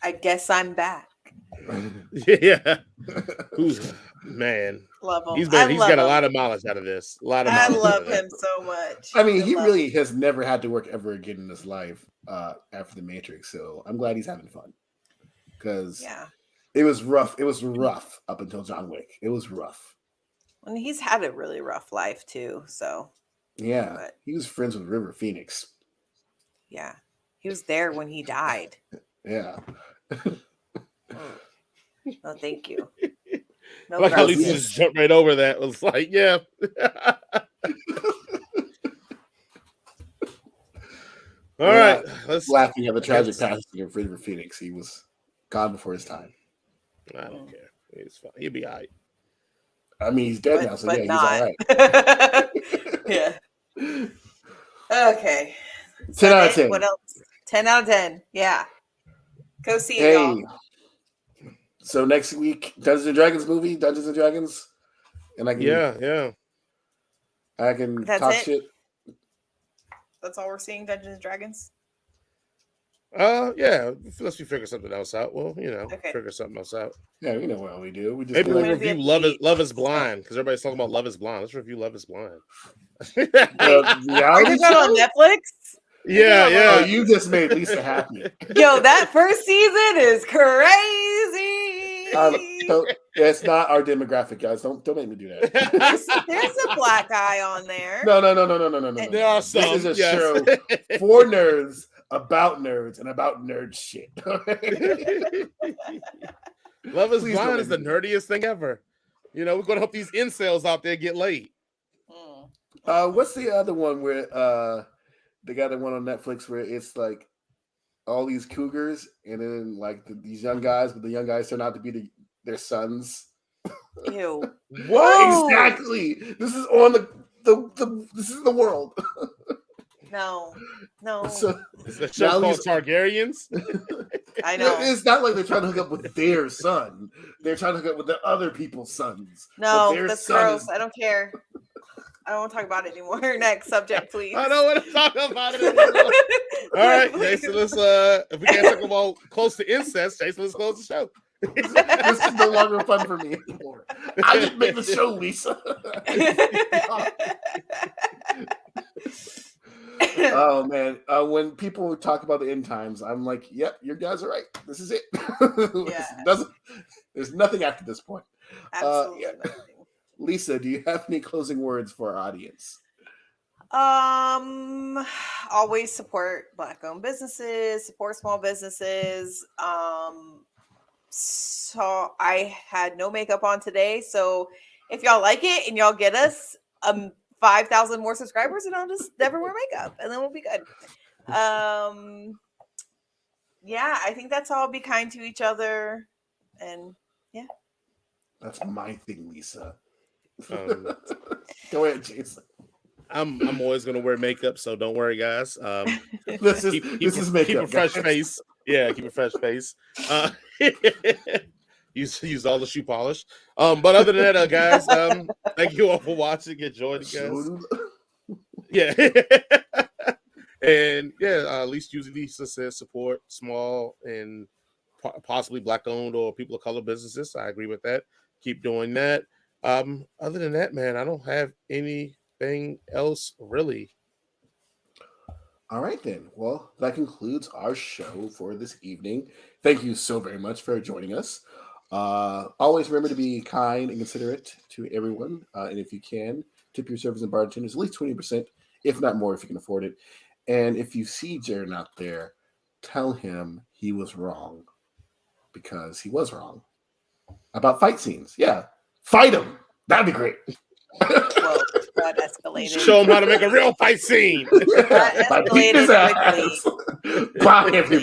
I guess I'm back. Yeah. Man. Love him. He's got a lot of mileage out of this. I love him so much. I mean, he really has never had to work ever again in his life after the Matrix. So I'm glad he's having fun. Because it was rough. It was rough up until John Wick. It was rough. And he's had a really rough life too. So yeah, he was friends with River Phoenix. Yeah, he was there when he died. Yeah. No, thank you. No, like how Lisa just jumped right over that. It was like, yeah. All right. Let's laughing at the tragic passing of River Phoenix. He was gone before his time. I don't care. He's fine. He'll be all right. I mean, he's dead now, so yeah, he's all right. Yeah. Okay. 10 out of 10. What else? 10 out of 10. Yeah. Go see it, y'all. So next week, Dungeons and Dragons movie, Dungeons and Dragons, and I can I can talk shit. That's all we're seeing, Dungeons and Dragons. Yeah. Unless we figure something else out, figure something else out. Yeah, we know what we do. We just maybe we'll review Love Is Blind because everybody's talking about Love Is Blind. Let's review Love Is Blind. Are you on Netflix? Yeah. Oh, you just made Lisa happy. Yo, that first season is crazy. It's not our demographic, guys. Don't make me do that. There's a black guy on there. No. There are some. This is a show for nerds, about nerds, and about nerd shit. Love Is Blind is the nerdiest thing ever. We're going to help these incels out there get laid. What's the other one where they got the one on Netflix where it's like all these cougars and then like these young guys, but the young guys turn out to be their sons. Ew. What? Exactly. This is on this is the world. No. So, is the show called Targaryens? I know. It's not like they're trying to hook up with their son. They're trying to hook up with the other people's sons. No, that's gross. I don't care. I don't want to talk about it anymore. Next subject, please. I don't want to talk about it anymore. All right, Jason, let's if we can't talk about close to incest, Jason, let's close the show. This is no longer fun for me anymore. I didn't make the show, Lisa. Oh man, when people talk about the end times, I'm like, yep, you guys are right. This is it. There's nothing after this point. Absolutely nothing. Lisa, do you have any closing words for our audience? Always support Black-owned businesses, support small businesses. So I had no makeup on today, so if y'all like it and y'all get us 5,000 more subscribers, and I'll just never wear makeup, and then we'll be good. Yeah, I think that's all. Be kind to each other, and yeah, that's my thing, Lisa. Go ahead, Jason. I'm always gonna wear makeup, so don't worry, guys. This is makeup. Keep a fresh face. Yeah, keep a fresh face. Use all the shoe polish. But other than that, guys, thank you all for watching. Enjoy it, guys. Yeah. And yeah, at least usually Lisa says support small and possibly Black-owned or people of color businesses. I agree with that. Keep doing that. Other than that, man, I don't have anything else really. All right, then. Well, that concludes our show for this evening. Thank you so very much for joining us. Always remember to be kind and considerate to everyone. And if you can, tip your servers and bartenders at least 20%, if not more, if you can afford it. And if you see Jaron out there, tell him he was wrong, because he was wrong about fight scenes. Yeah, fight him. That'd be great. Whoa, that escalated. Show him how to make a real fight scene. That escalated quickly. Bye, everybody.